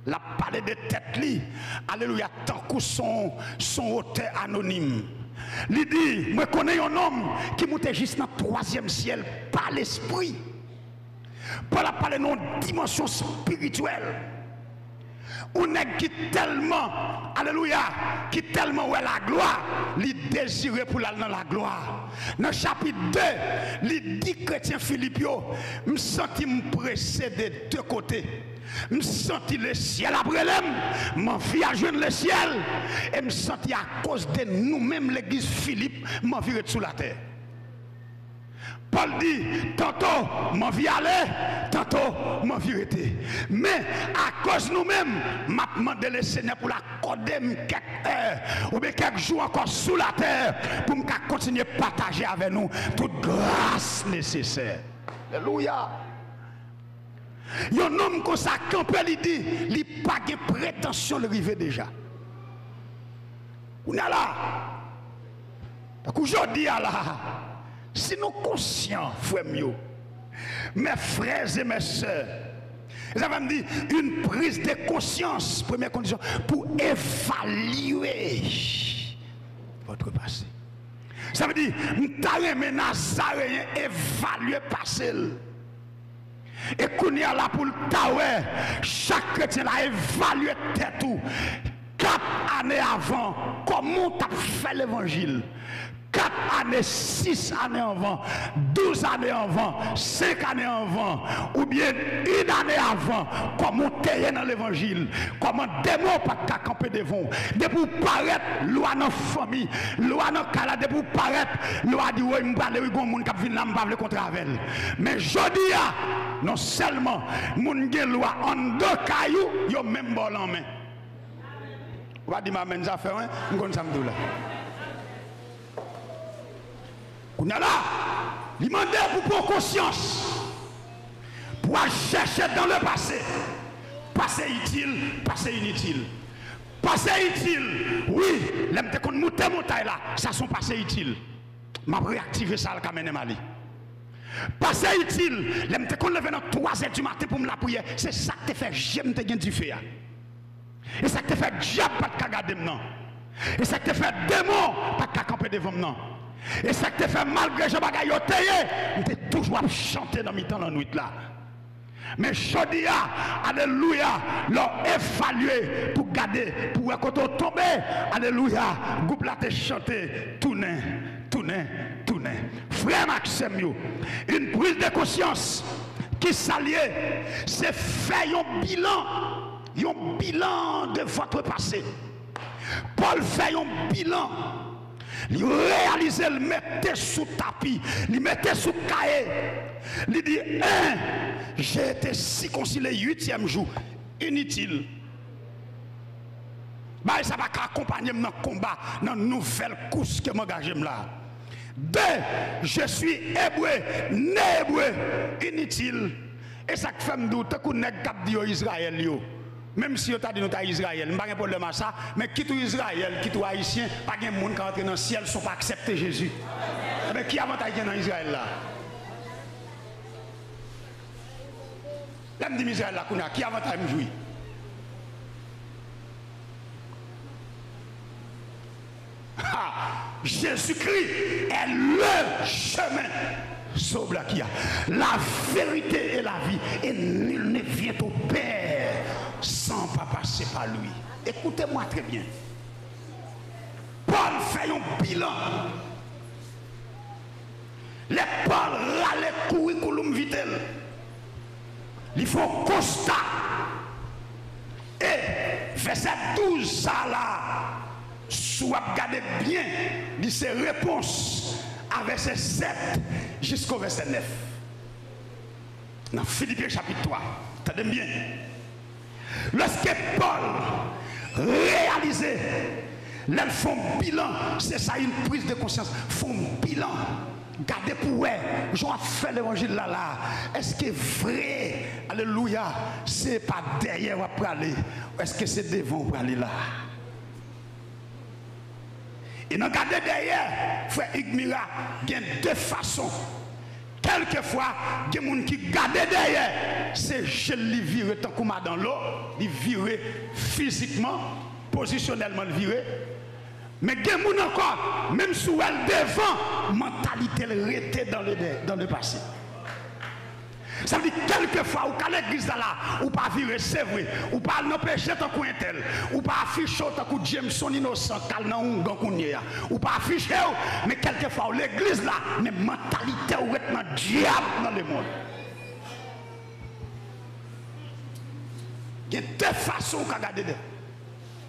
La parole de tête li, alléluia, tant que son auteur anonyme. Il dit, moi connais un homme qui monte juste dans le 3e ciel par l'esprit. Pour la parler dans une dimension spirituelle. On est qui tellement, alléluia, qui tellement ouais la gloire, il désiré pour aller dans la gloire. Dans le chapitre 2, il dit chrétien Philippe, je me sens pressé de deux côtés. Je me sens le ciel après l'homme, mon vie à joindre le ciel, et je me sens à cause de nous-mêmes, l'église Philippe, m'en vie sous la terre. Paul dit, tantôt m'en vie aller, tantôt m'en vie rester. Mais à cause nous-mêmes, m'a demandé le Seigneur pour l'accorder quelques heures ou bien quelques jours encore sous la terre pour me continuer à partager avec nous toute grâce nécessaire. Alléluia. Il y a un homme comme ça, quand il dit, il n'a pas de prétention de arriver déjà. On est là. Donc aujourd'hui, là. Si nous conscients, frères mieux, mes frères et mes sœurs, ça va me dire une prise de conscience, première condition, pour évaluer votre passé. Ça veut dire, nous avons Nazaréen évaluer passé. Et qu'on y a là pour le taoué, chaque chrétien a évalué tête tout. 4 années avant, comment tu as fait l'évangile? 4 années, 6 années avant, 12 années avant, 5 années avant, ou bien 1 année avant, comment tu es dans l'évangile, comment démon pas qu'à camper devant, de pour paraître, loi dans la famille, loi dans le cas, de pour paraître, loi dit, oui, je ne parle pas de monde qui vient là, je ne parle pas contre elle. Mais je dis, non seulement, mon gen loi en 2 cailloux, yo même bon en main. On va dire, ma main, ça fait, hein, je ne sais pas là. On a là, il demande pour prendre conscience, pour chercher dans le passé, passé utile, passé inutile. Passé utile, oui, l'aime te qu'on monte montagne là, ça sont passé utile. M'a réactivé ça le camène Mali. Passé utile, l'aime te qu'on lever dans 3h du matin pour me la prière, c'est ça que te fait j'aime te gain du feu. Et ça que te fait diable pas de garder maintenant. Et ça que te fait démon pas de camper devant maintenant. Et ça que te fait malgré je bagaille au taillé, tu es toujours à chanter dans mi-temps dans la nuit là. Mais je dis, alléluia, l'ont évalué pour garder, pour quand on tombe, alléluia, groupe là te chanter, tourner. Frère Maxime, une prise de conscience qui s'allie, c'est faire un bilan de votre passé. Paul fait un bilan. Il réalise, il mettait sous tapis, il mettait sous cahier. Il dit, j'ai été circoncis le 8e jour, inutile. Bah, ça va accompagner dans le combat, dans une nouvelle course que m'engage là. 2, je suis hébreu, né hébreu, inutile. Et ça fait me doute que nèg cap di Israël yo. Même si on t'a dit nous t'as Israël, pas de problème à ça, mais qui tout Israël, qui tout haïtien, pas de monde qui entre dans le ciel sont pas accepter Jésus. Mais qui avantage dans Israël là? Là me dit Israël là qui avantage me jouir? Jésus-Christ est le chemin sauve qui a la vérité et la vie, et nul ne vient au Père sans pas passer par lui. Écoutez-moi très bien. Paul fait un bilan. Les Paul râlent curriculum vitae. Ils font constat. Et verset 12 ça là, si vous regardez bien, il ses réponses à verset 7 jusqu'au verset 9. Dans Philippiens chapitre 3. Attendez bien. Lorsque Paul réalisait, ils font bilan, c'est ça une prise de conscience, font bilan. Gardez pour eux, je vais faire l'évangile là. Est-ce que vrai, alléluia, c'est pas derrière on va aller, est-ce que c'est devant on va aller là? Et nous regardez derrière, frère Igmira, il y a deux façons. Quelquefois, il y a des gens qui gardent derrière, c'est je les vire tant qu'on dans l'eau, ils virent physiquement, positionnellement viré. Mais il y a des gens encore, même si elle devant, mentalité restée dans le passé. Ça veut dire quelquefois, ou quand l'église là, ou pas virer, c'est vrai, ou pas non péché tant qu'on tel, ou pas afficher tant que Jameson innocent, cal nan ou pas afficher, mais quelquefois l'église là, mais mentalité ou est dans diable dans le monde. Il y a deux façons de regarder.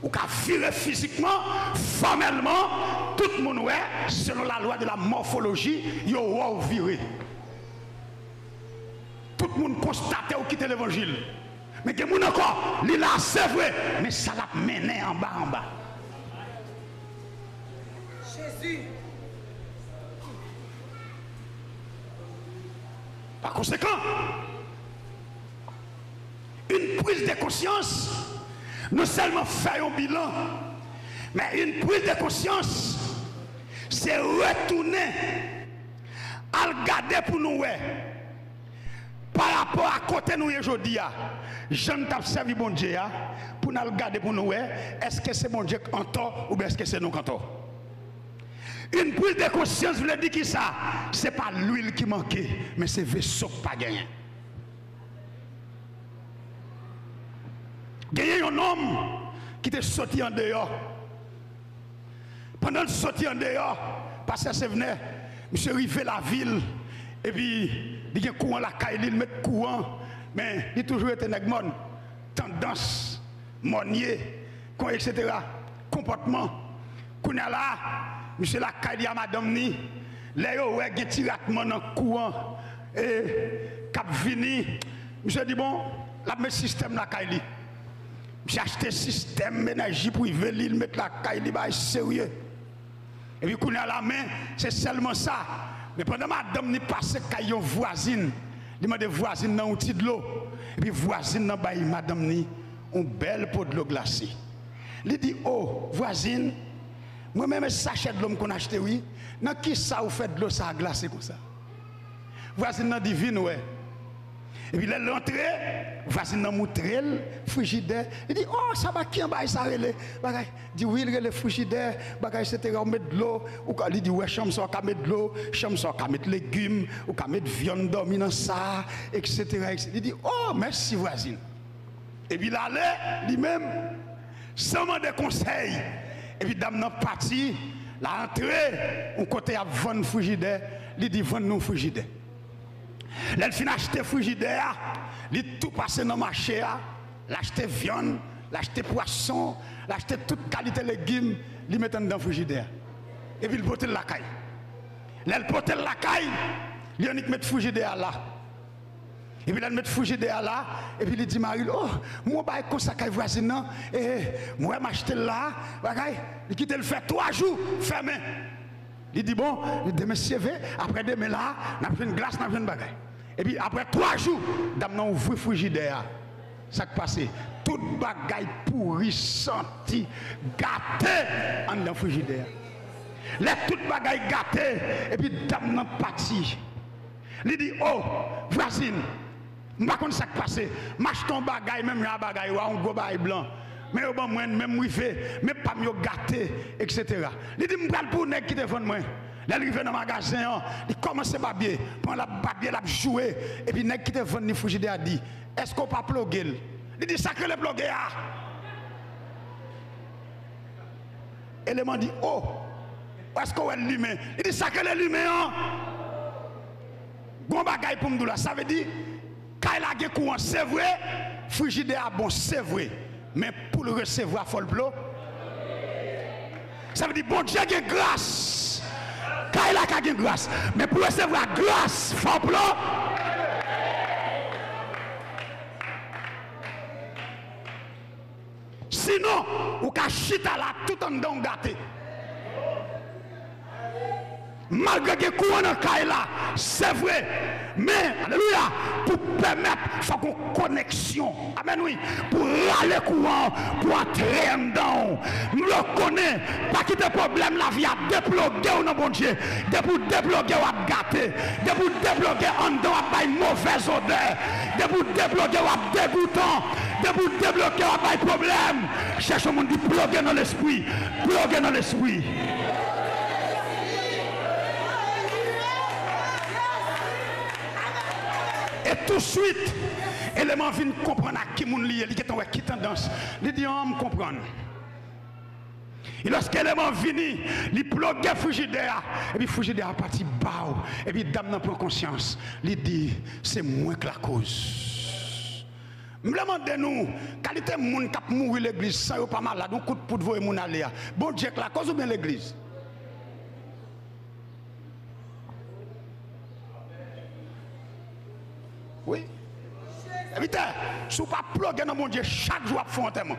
Ou qu'à virer physiquement, formellement, tout le monde, selon la loi de la morphologie, il y a viré. Tout le monde constate ou quitte l'évangile. Mais il y a des gens encore, il là c'est vrai, mais ça l'a mené en bas. Jésus. Par conséquent, une prise de conscience, non seulement faire un bilan, mais une prise de conscience, c'est retourner à regarder pour nous. Par rapport à côté nous aujourd'hui, je ne t'ai servi bon Dieu pour nous regarder pour nous. Est-ce que c'est bon Dieu en tort ou est-ce que c'est nous en tort? Une prise de conscience veut dire que ça, ce n'est pas l'huile qui manquait, mais c'est le vaisseau qui n'a pas gagné. Il y a un homme qui est sorti en dehors. Pendant le sorti en dehors, parce que c'est venu, monsieur arrivé la ville, et puis il y a un courant la caille, il met courant, mais il a toujours été nègre, tendance, monnier, etc. Comportement. Quand il y a là, monsieur la caille à madame ni, là il y a un tiratement dans le courant, et cap vini, monsieur dit bon, la met système la caille. J'ai acheté un système d'énergie pour y venir mettre la caille, il va être sérieux. Et puis, quand on a la main, c'est seulement ça. Mais pendant madame n'est passé caille voisine, il m'a dit voisine dans un petit de l'eau. Et puis, voisine dans bail madame ni une belle pot de l'eau glacée. Il dit oh, voisine, moi-même, sachet de l'homme qu'on a acheté, oui. Dans qui ça vous fait de l'eau ça a glacé comme ça? Voisine dans divine, ouais. Et puis, il est rentré, voisine dans moutrel, frigidaire. Il dit, oh, ça va qui en bas, ça relève. Il dit, oui, il relève frigidaire, etc. On met de l'eau. Il dit, ouais, chambre, ça, on met de l'eau. Chambre, ça, on met de légumes. On met de viande dormie dans ça, etc. Il dit, oh, merci, voisine. Et puis, il allait, lui-même, sans demander conseil. Et puis, dame, dans parti, la entrée, on côté à vendre frigidaire. Il dit, vendre non frigidaire. Là, il finit acheter frigidaire, il tout passé dans le marché, l'acheter viande, l'acheter poisson, l'acheter toute qualité de légumes, il met dans le frigidaire. Et puis il porte la caille. Là, il porte la caille, il met le frigidaire là. Et puis il met le frigidaire là, et puis il dit Marie, oh, moi, je vais comme ça, voisine, et moi, je vais m'acheter là, il quitte le fait 3 jours, fermé. Il dit bon, demain CV, après demain là, n'a fait une glace, n'a fait une bagaille. Et puis après 3 jours, dame nan ouvre frigidaire. Ça qui passe, toute bagaille pourrie, senti, gâtée en dans frigidaire. Les toute bagaille gâtée et puis dame nan parti. Il dit oh, voisine, m'pas connait ça qui passe. M'achète ton bagaille même un bagaille ou un gros bagaille blanc. Mais au bon moi même moi fait, mais pas mieux gâté etc. Il dit m'pral pour nèg qui te vend moi. Là, il arrive dans le magasin, il commence à babier, prend la babier, la jouer, et puis nèg qui te vend ni frigidaire a dit, est-ce qu'on pas ploguer? Il dit sacré le ploguer ah. Élément dit oh, est-ce qu'on est l'humain? Il dit sacré le l'humain hein. Bon bagaille pour me là, ça veut dire quand il a courant, c'est vrai, frigidaire bon, c'est vrai, mais pour le recevoir, il faut le ploguer. Ça veut dire bon Dieu a grâce. Quand il a gagné grâce, mais pour recevoir grâce, il faut ploguer. Sinon, ou ka chita là tout en dedans gâté. Malgré que courant dans Kaila, c'est vrai. Mais, alléluia, pour permettre, il faut qu'on connexion. Amen, oui. Pour aller courant, pour entrer en dedans. Nous le connaissons. Pas qu'il y ait problème, la vie a déplogué ou non, bon Dieu. De pour déploguer ou à gâter. De pour déploguer en dedans, à une mauvaise odeur. De pour déploguer ou à dégoûtant. De pour débloquer ou à problème. Cherche un monde qui bloquer dans l'esprit. Bloquer dans l'esprit. Et tout de suite, l'élément vient comprendre à qui mon lié, qui tendance. Il dit, on me comprendre. Et lorsque l'élément vient, il plug le frigidaire, et puis le frigidaire a parti bas, et puis dame n'a prend conscience. Il dit, c'est moi que la cause. Je me demande nous, qualité de monde qui a mouru l'église, ça n'est pas malade, on coup de poudre pour mon aller. Bon Dieu, la cause ou bien l'église? Oui. Évitez, si vous ne pouvez pas ploguer dans mon Dieu, chaque jour, vous faites un témoin.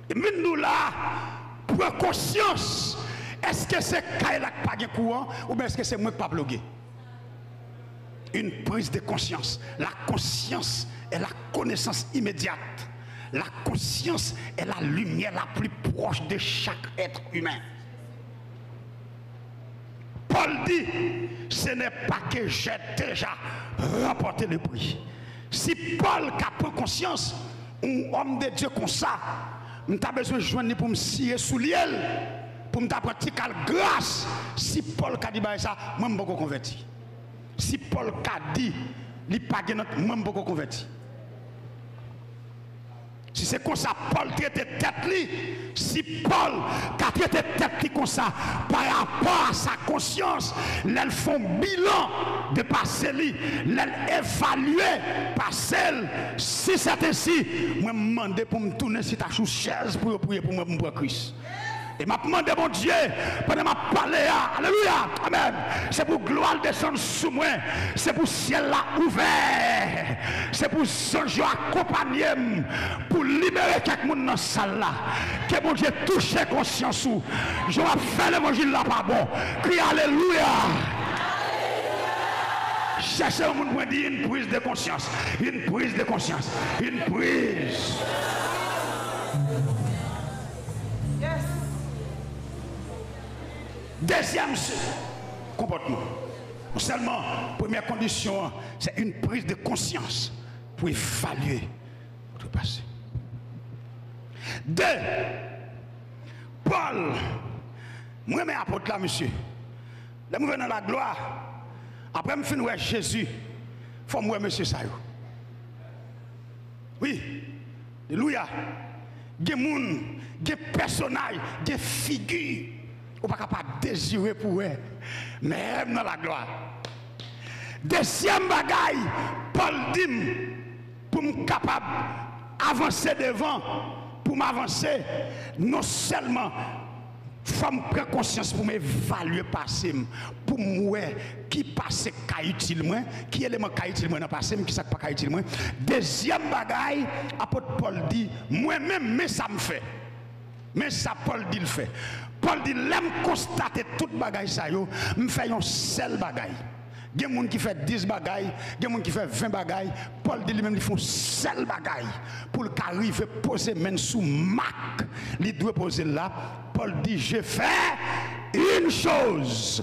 Et même nous là, pour conscience, est-ce que c'est Kaila qui n'a pas de courant ou bien est-ce que c'est moi qui n'ai pas plogué? Une prise de conscience. La conscience est la connaissance immédiate. La conscience est la lumière la plus proche de chaque être humain. Paul dit, ce n'est pas que j'ai déjà remporté le prix. Si Paul a pris conscience, un homme de Dieu comme ça, je n'ai pas besoin de joindre pour me scier sous l'île, pour me pratiquer la grâce. Si Paul a dit ça, moi je ne suis pas converti. Si Paul a dit, il n'est pas converti, moi je ne suis pas converti. Si c'est comme ça, Paul traite tête li. Si Paul a traité tête comme ça, par rapport à sa conscience, ils font bilan de passer li, ils évaluent passer. Si c'est ainsi, moi je me demande pour me tourner sur ta chaise pour prier pour moi pour Christ. Et m'a demandé mon Dieu, pendant ma parlé, alléluia, amen. C'est pour gloire descendre sous moi, c'est pour ciel là ouvert, c'est pour songe accompagner, pour libérer quelqu'un dans la salle là. Que mon Dieu touche conscience ou, je vais faire l'évangile là pas bon. Crie alléluia. Cherchez un monde pour dire une prise de conscience, une prise de conscience, une prise. Deuxième comportement. Seulement, première condition, c'est une prise de conscience pour évaluer votre passé. 2. Paul, moi, je suis apôtre là, monsieur. Là, je vais dans la gloire. Après, je finis avec Jésus. Il faut que monsieur ça. Oui. Alléluia. Il y a des gens, des personnages, des figures. On ne peut pas désirer pour eux, mais dans la gloire. Deuxième bagaille, Paul dit, pour me capable d'avancer devant, pour m'avancer, non seulement, il faut me prendre conscience pour m'évaluer passé, pour moi, qui passe qui utile moi, qui élément qui utile moi dans le passé, qui ne pas qui utile moi. Deuxième bagaille, apôtre Paul dit, moi-même, mais ça me fait. Mais ça, Paul dit le fait. Paul dit, l'aime constater toute bagaille ça, me fait un seul bagaille. Il y a des gens qui font 10 bagailles, il y a des gens qui font 20 bagailles. Paul dit lui-même, ils font seul bagaille. Pour qu'arrive à poser main sous Mac, il doit poser là. Paul dit, je fais une chose,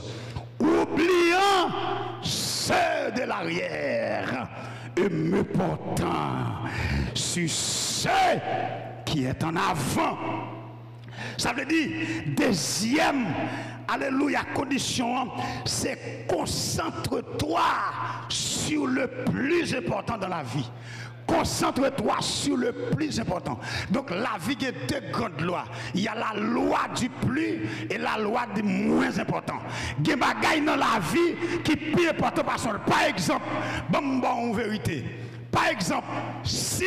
oubliant ceux de l'arrière et me portant sur ceux qui est en avant. Ça veut dire, deuxième, alléluia, condition, c'est concentre-toi sur le plus important dans la vie. Concentre-toi sur le plus important. Donc la vie a deux grandes lois. Il y a la loi du plus et la loi du moins important. Il y a des choses dans la vie qui sont plus importantes. Par exemple, bon, en vérité. Par exemple, si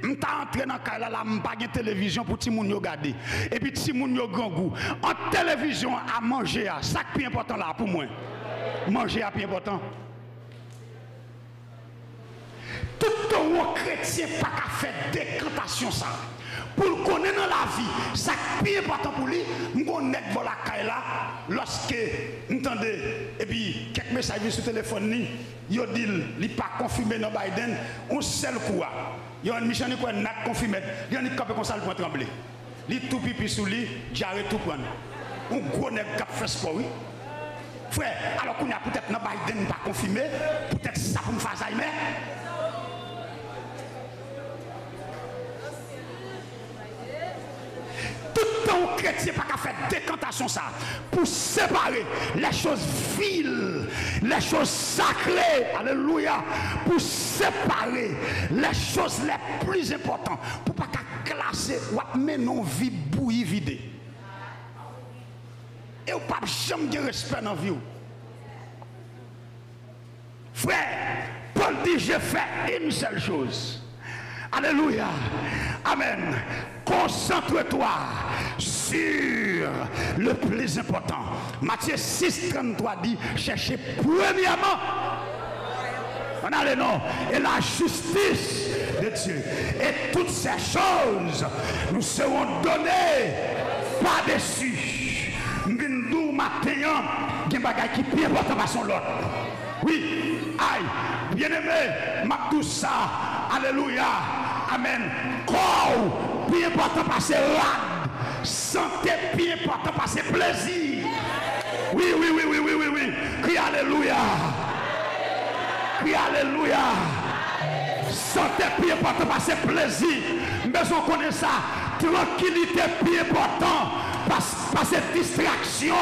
je suis entré dans le cas, je n'ai pas de télévision pour que les gens regardent. Et puis, si les gens ont grand goût. En télévision, à manger, ça qui est plus important là pour moi. Manger est plus important. Tout un chrétien n'a pas fait décantation ça. Pour le connaître dans la vie, ça qui est plus important pour lui, je connais dans la caille là, lorsque, entendez, et puis quelques messages sur le téléphone, il dit, il n'est pas confirmé dans Biden, on seul coup. Il y a une mission qui est confirmée, il y a une capé comme ça, il peut trembler. Il tout pipi sous lui, j'arrête tout prendre. On gros nèg qui fait sport, oui. Frère, alors qu'on a peut-être dans Biden pas confirmé, peut-être ça pour me faire Alzheimer. Tout un chrétien pas qu'à faire décantation ça pour séparer les choses viles, les choses sacrées, alléluia, pour séparer les choses les plus importantes, pour pas qu'à classer ou mener une vie bouillie vide. Et ou pas jamais de respect dans la vie. Frère, Paul dit je fais une seule chose. Alléluia. Amen. Concentre-toi sur le plus important. Matthieu 6,33 dit cherchez premièrement. On a le nom. Et la justice de Dieu. Et toutes ces choses nous seront données par-dessus. Nous matin, il y a des bagages qui sont plus importants par son l'autre. Oui, aïe, bien-aimé, ma tout ça, alléluia, amen. Corps, plus important par ses rades, santé, plus important par ses plaisirs. Oui, oui, oui, oui, oui, oui, oui. Crie alléluia. Crie alléluia. Santé, plus important par ses plaisirs. Mais on connaît ça. Tranquillité, plus important par ses distractions.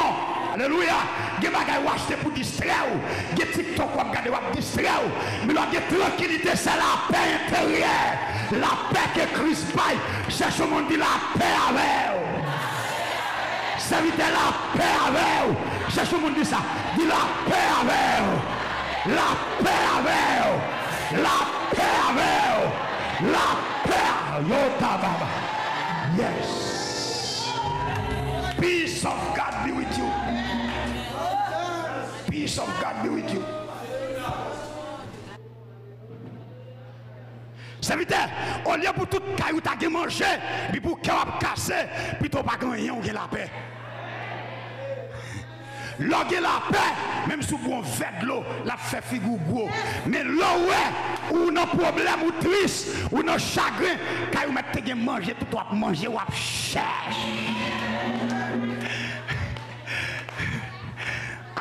Alléluia. Il y a des choses à acheter pour distraire. Il y a des TikTok pour regarder pour distraire. Mais la tranquillité, c'est la paix intérieure. La paix que Christ paye. Cherche au monde dit la paix avec vous. Serviteur la paix avec vous. Cherche au monde dit ça. Dit la paix avec vous. La paix avec vous. La paix avec vous. La paix. Yota baba. Yes. Peace of God be with you. Peace of God be with you. Serviteur, au lieu pour tout caillou t'as manger, puis pour qu'il a cassé, puis t'as pas gagné, on a la paix. Loguer la paix, même si vous faites de l'eau, la fait figure gros. Mais l'eau, ouais, ou non problème, ou triste, ou non chagrin, quand vous mettez manger, tout doit manger, ou cherche.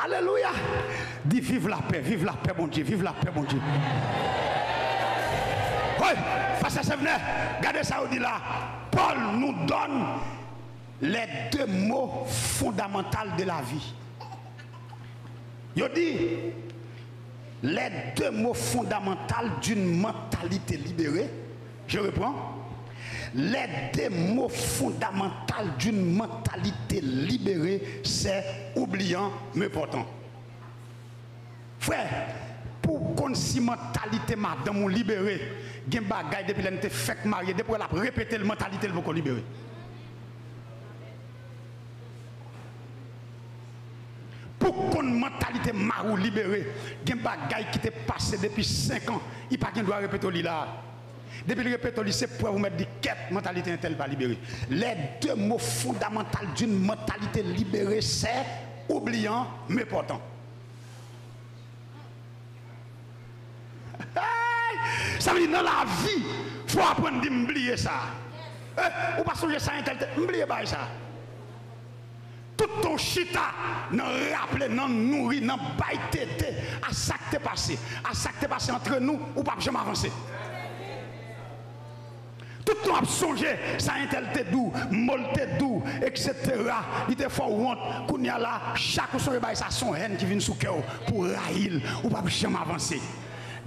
Alléluia. Dis vive la paix, mon Dieu, vive la paix, mon Dieu. Oui, face à ce venez, regardez ça, on dit là. Paul nous donne les deux mots fondamentaux de la vie. Il dit les deux mots fondamentaux d'une mentalité libérée. Je reprends. Les deux mots fondamentaux d'une mentalité libérée, c'est oubliant mais portant. Frère, pour qu'on si mentalité madame libérée, il y a des bagages depuis qu'elle était fait mariée, depuis qu'elle a répété la mentalité pour qu'on libérer. Pour qu'on mentalité marou libérée, il y a des bagages qui étaient passés depuis 5 ans, il n'y a pas qu'un doit répéter là. Depuis le répète au lycée, pour vous mettre des quêtes, mentalité n'est-elle pas libérée. Les deux mots fondamentaux d'une mentalité libérée, c'est oubliant, mais pourtant. Ça veut dire dans la vie, il faut apprendre à oublier ça. Ou pas songer ça, oubliez pas ça. Tout ton chita, non rappelé, non nourri, non bail tété, à ça qui t'est passé. À ça qui t'est passé entre nous, ou pas jamais avancer. Tout le temps songer, ça intelligent doux, molte doux, etc. Il te faut honte, qu'on y a là, chaque soir, ça son haine qui vient sous cœur pour raïl, ou pas jamais avancer.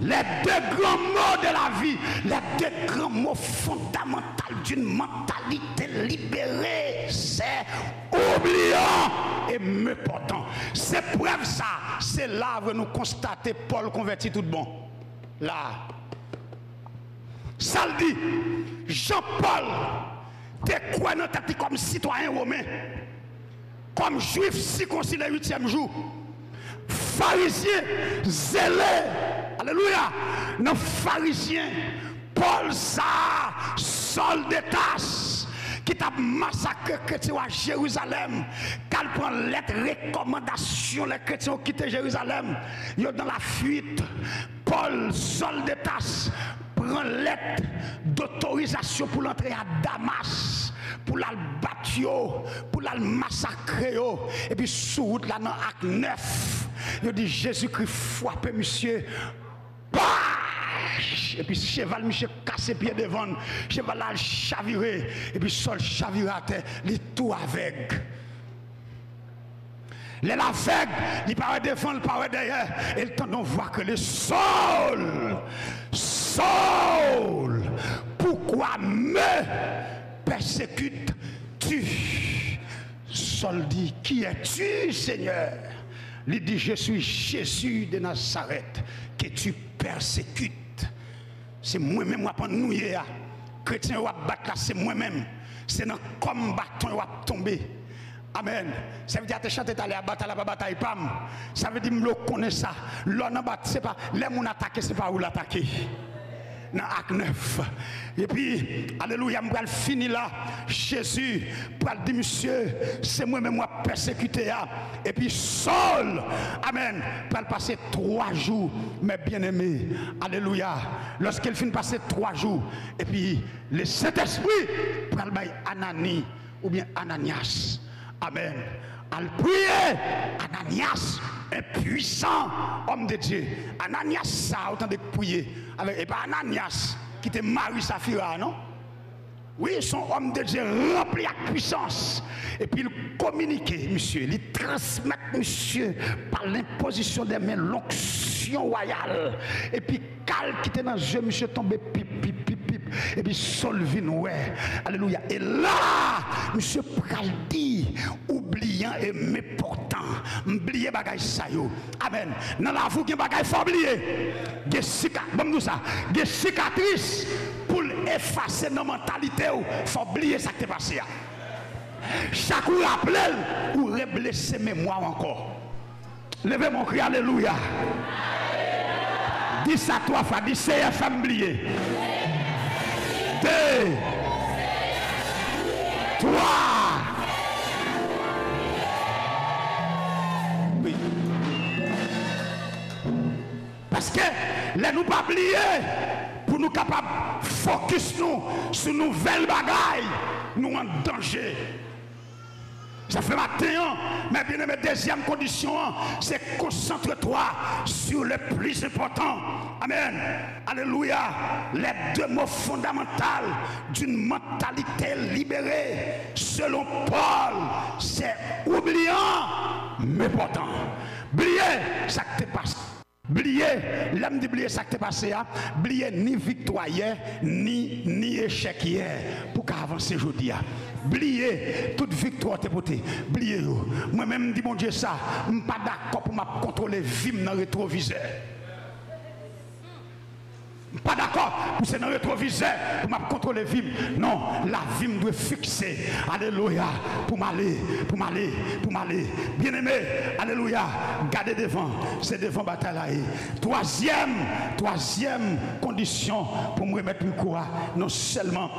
Les deux grands mots de la vie, les deux grands mots fondamentaux d'une mentalité libérée, c'est oubliant et méportant. C'est preuve ça, c'est là que nous constatons Paul converti tout bon. Là. Ça le dit, Jean-Paul, t'es quoi dans ta tête comme citoyen romain, comme juif circoncis le 8e jour, pharisien zélé, alléluia, non pharisien, Paul ça, Saul de Tarse, qui t'a massacré les chrétiens à Jérusalem, qu'elle prend lettre recommandation, les chrétiens qui quittent Jérusalem, ils sont dans la fuite. Paul, Saul de Tarse, prend lettre d'autorisation pour l'entrer à Damas, pour la battre, pour la massacrer. Et puis sous route là dans Acte 9, il dit Jésus-Christ frappé monsieur. Et puis cheval monsieur cassé pied devant, cheval là chaviré, et puis Saul chaviré à terre, il tout aveugle. Les aveugles, ils parlent devant, ils parlent derrière, et le temps d'on voit que le Saul, pourquoi me persécutes-tu? Saul dit, qui es-tu, Seigneur? Il dit, je suis Jésus de Nazareth que tu persécutes. C'est moi-même qui vais nous hier. Chrétien va battre là, c'est moi-même. C'est dans le combat qui va tomber. Amen. Ça veut dire que tu chantes à la bataille, pam. Ça veut dire que je connais ça. L'on a battu, c'est pas les gens attaquer, c'est pas où l'attaquer. Dans Acte 9. Et puis, alléluia, je vais finir là. Jésus, pour dire, monsieur, c'est moi-même qui persécuté. Et puis, Saul, amen, pour passer 3 jours, mes bien-aimés. Alléluia. Lorsqu'il finit de passer 3 jours, et puis, le Saint-Esprit, pour le Anani, ou bien Ananias. Amen. Al prier, Ananias, un puissant homme de Dieu. Ananias, ça a autant de prier. Et pas Ananias qui était Marie Saphira, non? Oui, son homme de Dieu rempli de puissance. Et puis il communiquait, monsieur, il transmet, monsieur, par l'imposition des mains, l'onction royale. Et puis, cal qui était dans les yeux, monsieur, tombé pip, pip, pip, pip. Et puis, Saul vient, ouais. Alléluia. Et là, monsieur pral dit, oubliant et méportant, oublier bagay sa yo. Amen. Dans la vie, il y a bagay faut oublier. Des cicatrices pour effacer nos mentalités. Il faut oublier ça qui est passé. Chaque fois rappelle ou reblesser mémoire encore. Levez mon cri, alléluia. Dis ça 3 fois, dis CFM oublié. 2, 3. Oui. Parce que les nous pas oublier pour nous capables de focus nous sur nouvelles bagailles, nous en danger. Ça fait matin, mais bien aimé, deuxième condition, c'est concentre-toi sur le plus important. Amen. Alléluia. Les 2 mots fondamentaux d'une mentalité libérée, selon Paul, c'est oubliant, mais pourtant. Oublier, ça te passe. Oublier, l'âme d'oublier ça qui t'est passé, oublier ni victoire hier, ni échec hier, pour qu'avancer aujourd'hui. Oubliez toute victoire te portée. Oubliez. Moi-même, dis mon Dieu ça, je ne suis pas d'accord pour me contrôler vim dans le rétroviseur. Pas d'accord, pousser dans le rétroviseur pour me contrôler vie. Non, la vie me doit fixer. Alléluia. Pour m'aller. Bien-aimé, alléluia. Gardez devant. C'est devant bataille là. Troisième condition pour me remettre le courage. Non seulement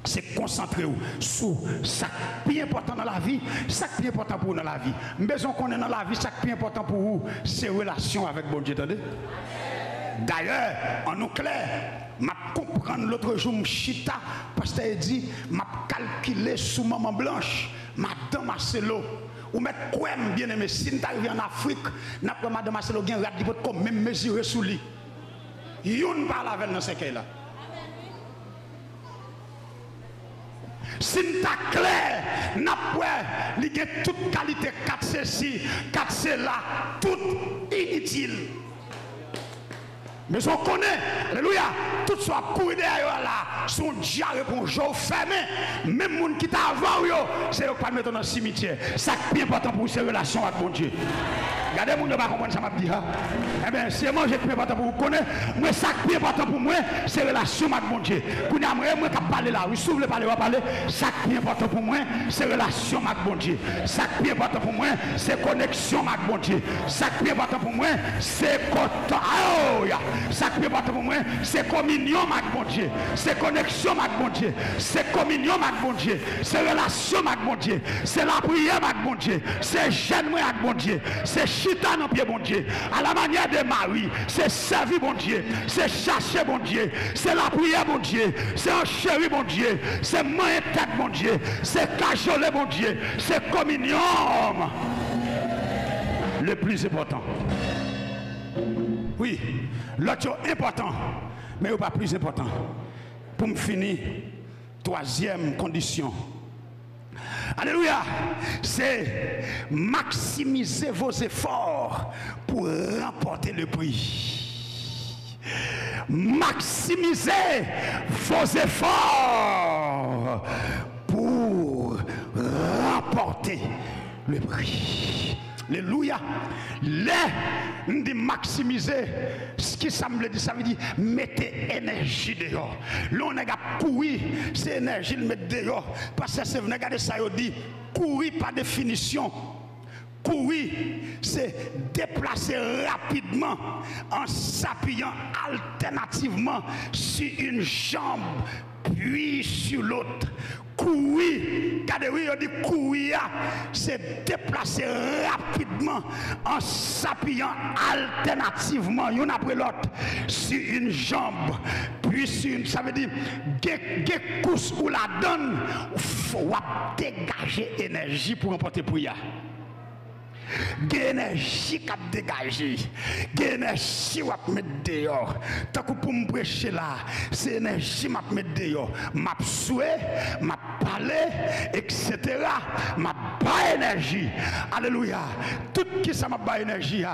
c'est concentrer sur ce qui est important dans la vie, ce qui est important pour vous dans la vie. Besoin qu'on est dans la vie, ce qui est important pour vous, c'est relation avec bon Dieu. D'ailleurs, en clair, je comprends l'autre jour, Chita, pasteur dit, je calculé sous maman blanche, madame Marcelo. Ou mettre quoi, bien aimé, si nous arrivons en Afrique, nous avons madame Marcelo qui a même mesuré sous lui. Yon parle avec dans ce cas-là. Si nous sommes clairs, nous avons toute qualité, 4 ci, 4 là, tout inutile. Mais on connaît, alléluia, tout soit courir derrière là, son Dieu répond, je fermé. Même les gens qui t'a avant, c'est eux qui pas mettre dans le cimetière. Ça qui est important pour ces relations avec mon Dieu. Regardez, vous ne pas comprendre ça, m'a dit. Eh bien, c'est moi qui est important pour vous connaître. Moi, ça qui est important pour moi, c'est relation avec mon Dieu. Vous n'avez moi qui parler là, vous s'ouvrez parler, vous parler. Ça qui est important pour moi, c'est relation avec mon Dieu. Ça qui est important pour moi, c'est connexion avec mon Dieu. Ça qui est important pour moi, c'est ça qui est important pour moi, c'est communion avec mon Dieu. C'est connexion avec mon Dieu. C'est communion avec mon Dieu. C'est relation avec mon Dieu. C'est la prière avec mon Dieu. C'est jeûne avec mon Dieu. C'est chita dans pied mon Dieu. À la manière de Marie, c'est servir mon Dieu. C'est chercher mon Dieu. C'est la prière mon Dieu. C'est enchérir mon Dieu. C'est manger tête mon Dieu. C'est cajoler mon Dieu. C'est communion. Le plus important. Oui, l'autre important, mais pas plus important. Pour me finir, troisième condition. Alléluia, c'est maximiser vos efforts pour remporter le prix. Maximiser vos efforts pour remporter le prix. Alléluia. Les de maximiser ce qui ça me dit, ça veut dire mettez énergie dehors. Là on a courir, c'est énergie de mettre dehors. Parce que c'est regardez ça, il dit courir par définition. Courir, c'est déplacer rapidement en s'appuyant alternativement sur une jambe puis sur l'autre. Courir, regardez, oui, on dit courir, c'est déplacer rapidement en s'appuyant alternativement, l'une après l'autre, sur une jambe, puis sur une, ça veut dire, que course ou la donne, il faut dégager énergie pour remporter prière. L'énergie qui a dégagé, l'énergie qui va mettre dehors. Tant que pour me prêcher là, c'est l'énergie qui va mettre dehors. Ma souhait, ma parler, etc. Ma pas énergie. Alléluia. Tout qui ça m'a pas énergie.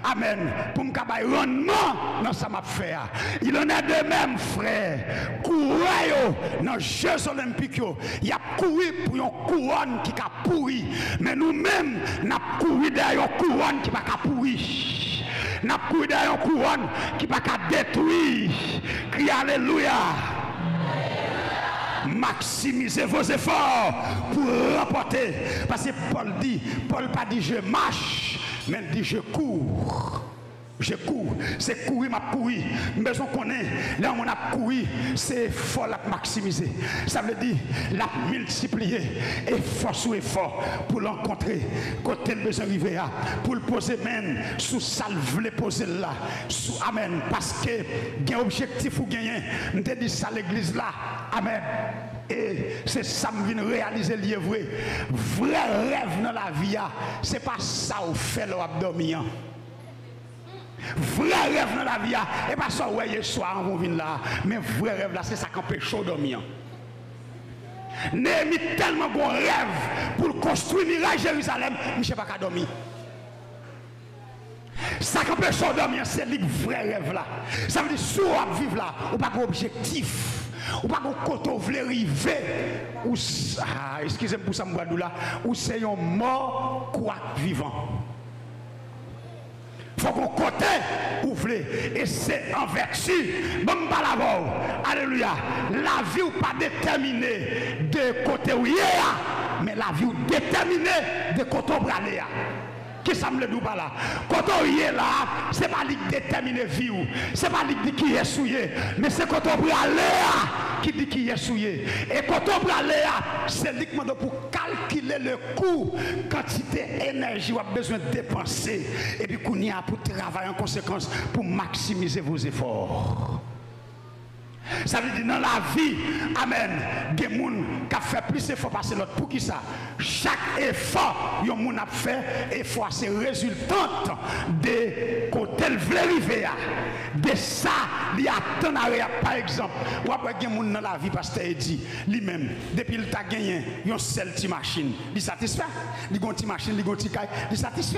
Amen. Pour me faire rendement dans ça m'a fait. Il en est de même, frère. Courez dans les Jeux Olympiques. Il y a couru pour une couronne qui a pourri. Mais nous-mêmes, nous avons couru derrière une couronne qui n'a pas pourri. Nous avons couru derrière une couronne qui n'a pas détruit. Crie Alléluia. Maximisez vos efforts pour remporter. Parce que Paul pas dit je marche, mais il dit je cours. Je cours, c'est courir, m'a courir. Mais on connaît, là on a couru, c'est effort la maximiser. Ça veut dire la multiplier, effort sur effort pour l'encontrer. Côté le besoin arriver à, pour le poser même sous ça le voulait poser là. Sous, amen. Parce que il y a un objectif ou gagner. On te dit ça l'église là. Amen. Et c'est ça que je viens réaliser le vrai. Vrai rêve dans la vie, c'est pas ça où fait l'abdomen. Vrai rêve dans la vie, et pas ça ouais soir on vient là, mais vrai rêve là c'est ça qui empêche de dormir. Néhémie tellement bon rêve pour construire mirage Jérusalem, je ne sais pas qu'à dormir. Ça qui empêche de dormir, c'est le vrai rêve là. Ça veut dire si on vivre là, on n'a pas d'objectif. Ou pas qu'on côté voulait arriver ou excusez-moi pour ça me là ou c'est un mort quoi vivant. Faut qu'on côté ou voulez. Et c'est en vertu. Bon, alléluia. La vie ou pas déterminée de côté où il y a, mais la vie ou déterminée de côté où il y a. Qui ça me le dit pas là? Quand on y est là, c'est pas lui qui détermine la vie, c'est pas lui qui est souillé, mais c'est quand on peut aller qui dit qui est souillé. Et quand on peut aller, c'est lui qui demande pour calculer le coût, quantité d'énergie qu'on a besoin de dépenser, et puis qu'on y a pour travailler en conséquence pour maximiser vos efforts. Ça veut dire dans la vie, amen, des gens qui ont fait plus d'efforts passer l'autre. Pour qui ça? Chaque effort, il y a a fait, effort, c'est résultante de côté le veut arriver. De ça, il y a tant d'arrêt. Par exemple, ou après des gens dans la vie, pasteur dit, lui-même, depuis qu'il a gagné, il y a une seule petite machine. Il satisfait. Il y a une petite machine, il y a une petite caille, il satisfait.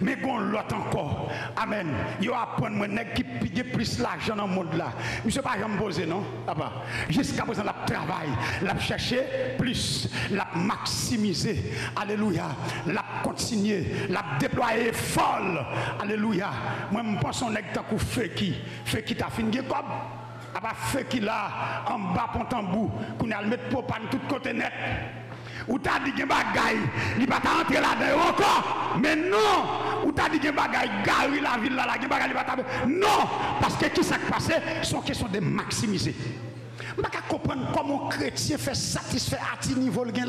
Mais bon, l'autre encore. Amen. Il va apprendre mon nèg qui paye plus l'argent dans le monde là. Monsieur pas jamais posé non, papa. Jusqu'à présent la travail, la chercher plus, la maximiser. Alléluia. La continuer, la déployer folle. Alléluia. Moi je pense on nèg tant qu'on fait qui t'a fini comme pas fait qui là en bas pour tambour qu'on a le mettre pour panne tout côté net. Ou t'as dit que bagaille, il va pas entrer là-dedans encore. Mais non, ou t'as dit que bagaille, gari la ville là, la bagaille, il va pas. Non, parce que qui s'est passé, sont question de maximiser. Je ne peux pas comprendre comment un chrétien fait satisfaire à ce niveau là. Je ne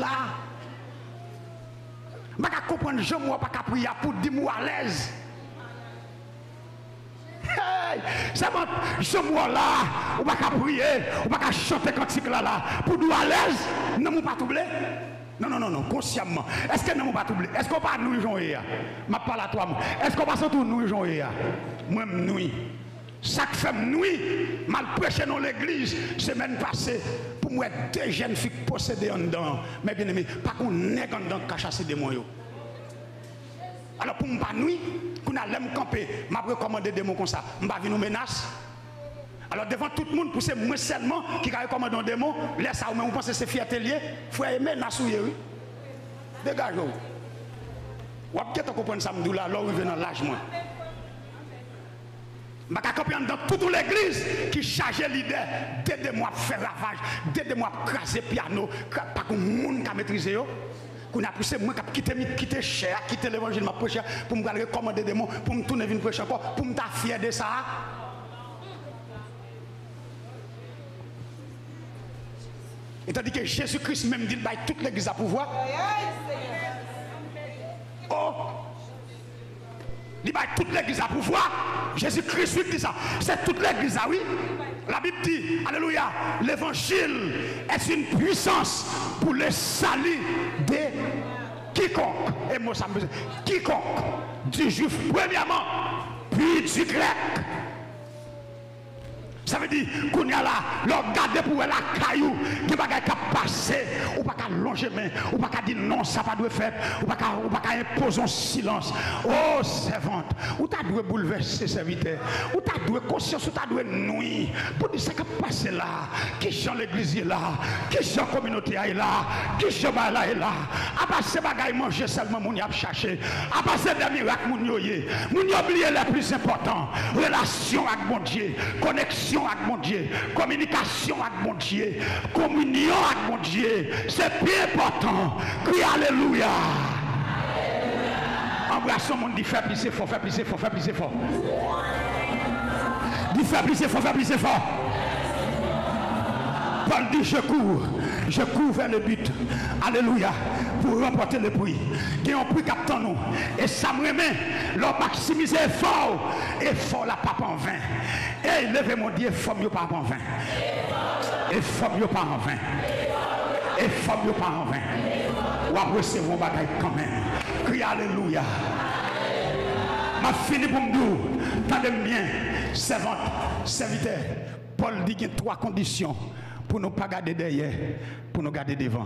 peux pas comprendre, je ne peux pas prier pour dire moi à l'aise. Hey, c'est bon, je moi là, ou pas prier, ou pas chanter cantique là, pour dire à l'aise, non, pas troubler. Non, consciemment. Est-ce que nous pas oublier? Est-ce qu'on pas nous jouer? Je parle à toi. Est-ce qu'on pas surtout nous jouer? Moi, nuit. Chaque femme nuit, mal prêché dans l'église, semaine passée, pour moi, deux jeunes filles possédées en dedans. Mais bien aimé, pas qu'on nègre en dedans qui a chassé des moyens. Alors pour moi, pas nuit, qu'on a l'aime camper, m'a recommandé des mots comme ça. Je ne vais pas venir nous menacer. Alors devant tout le monde, pour c'est moi seulement qui a recommandé un démon, laisse ça, vous pensez que c'est fierté lié, il faut aimer Nassouye, oui. Dégagez-vous. Vous avez compris ça, là, là où il vient dans l'âge, moi. Je vais comprendre dans toute l'église qui charge l'idée d'aidez-moi à faire ravage, d'aidez-moi à craser le piano, pas que le monde qui maîtrise. Qu'on a poussé moi qui quitter cher, quitter l'évangile, ma prêcher, pour me recommander des mots, pour me tourner une prêcher encore, pour me fier de ça. Et tandis que Jésus-Christ même dit bah, toute l'église à pouvoir. Oh! Il dit toute l'église à pouvoir. Jésus-Christ dit ça. C'est toute l'église, oui. La Bible dit, alléluia, l'évangile est une puissance pour le salut de quiconque. Et moi, ça me dit, quiconque, du juif premièrement, puis du grec. Ça veut dire qu'on y a là, regarder pour la caillou, qui va passer, ou pas qu'à longer main, ou pas qu'à dire non, ça va pas faire, ou pas qu'à imposer un silence. Oh, servante, ou t'as dû bouleverser serviteur, ou t'as dû conscience, ou t'as dû nuire, pour dire ça qui passe là, qui chante l'église est là, qui chante la communauté est là, qui chante là est là. À part ces bagailles manger seulement, mon y a cherché. À part ces des miracles, mon y oublié les plus importants. Relation avec mon Dieu, connexion avec mon Dieu, communication avec mon Dieu, communion avec mon Dieu, c'est bien important. Crie alléluia. Embrassons mon dit faire plus fort, faire plus fort, faire plus fort. Dit faire plus fort, faire plus fort. Paul dit je cours vers le but. Alléluia. Pour remporter le prix. Qui ont pris captant nous. Et ça me remet leur maximiser effort la pape en vain. Et levez mon Dieu, effort mieux pas en vain. Effort mieux pas en vain. Effort mieux pas en vain. Ou après recevoir bagaille quand même. Crie alléluia. Ma fini pour me dire, tendez bien, servante, serviteur. Paul dit qu'il y a 3 conditions pour ne pas garder derrière, pour nous garder devant.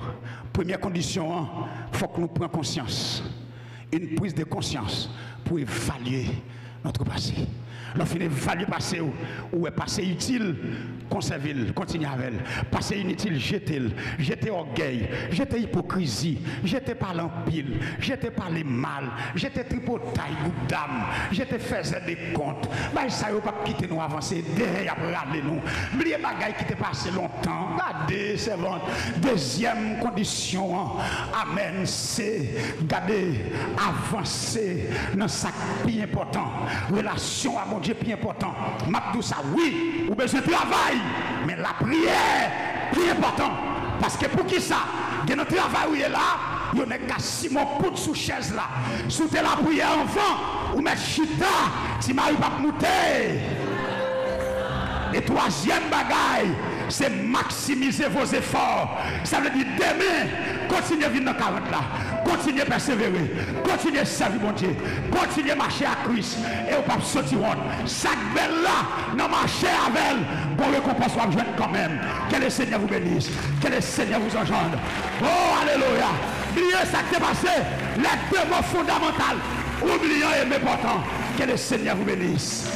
Première condition, il faut que nous prenions conscience. Une prise de conscience pour évaluer notre passé. L'on finit valu passer ou est passé utile, conservez-le, continuez avec elle. Passé inutile, jetez-le. Jetez orgueil, jetez hypocrisie, jetez par l'empile, jetez par les mal, jetez tripotaille, goût d'âme, jetez faisait des comptes. Mais ça ne va pas quitter nous avancer, derrière après nous. Oubliez bagaille qui t'est passé longtemps. Regardez, servante. Deuxième condition, amen, c'est garder, avancer dans ça plus important. Relation à mon Dieu plus important. Mabdou ça, oui, ou besoin de travail, mais la prière plus important. Parce que pour qui ça? De notre travail où il est là, il y a qu'à Simon Pout sous chaise là. Sous la prière enfant, ou mettre chita, si Marie pas monter. Et troisième bagaille, c'est maximiser vos efforts. Ça veut dire demain, continuez à vivre dans 40 là. Continuez à persévérer. Continuez à servir mon Dieu. Continuez à marcher à Christ. Et au pape sortir honte. Chaque belle là, non marcher avec elle. Bon récompense va jouer quand même. Que le Seigneur vous bénisse. Que le Seigneur vous engendre. Oh, alléluia. Oubliez ça qui est passé. Les deux mots fondamentaux. Oublions et important. Que le Seigneur vous bénisse.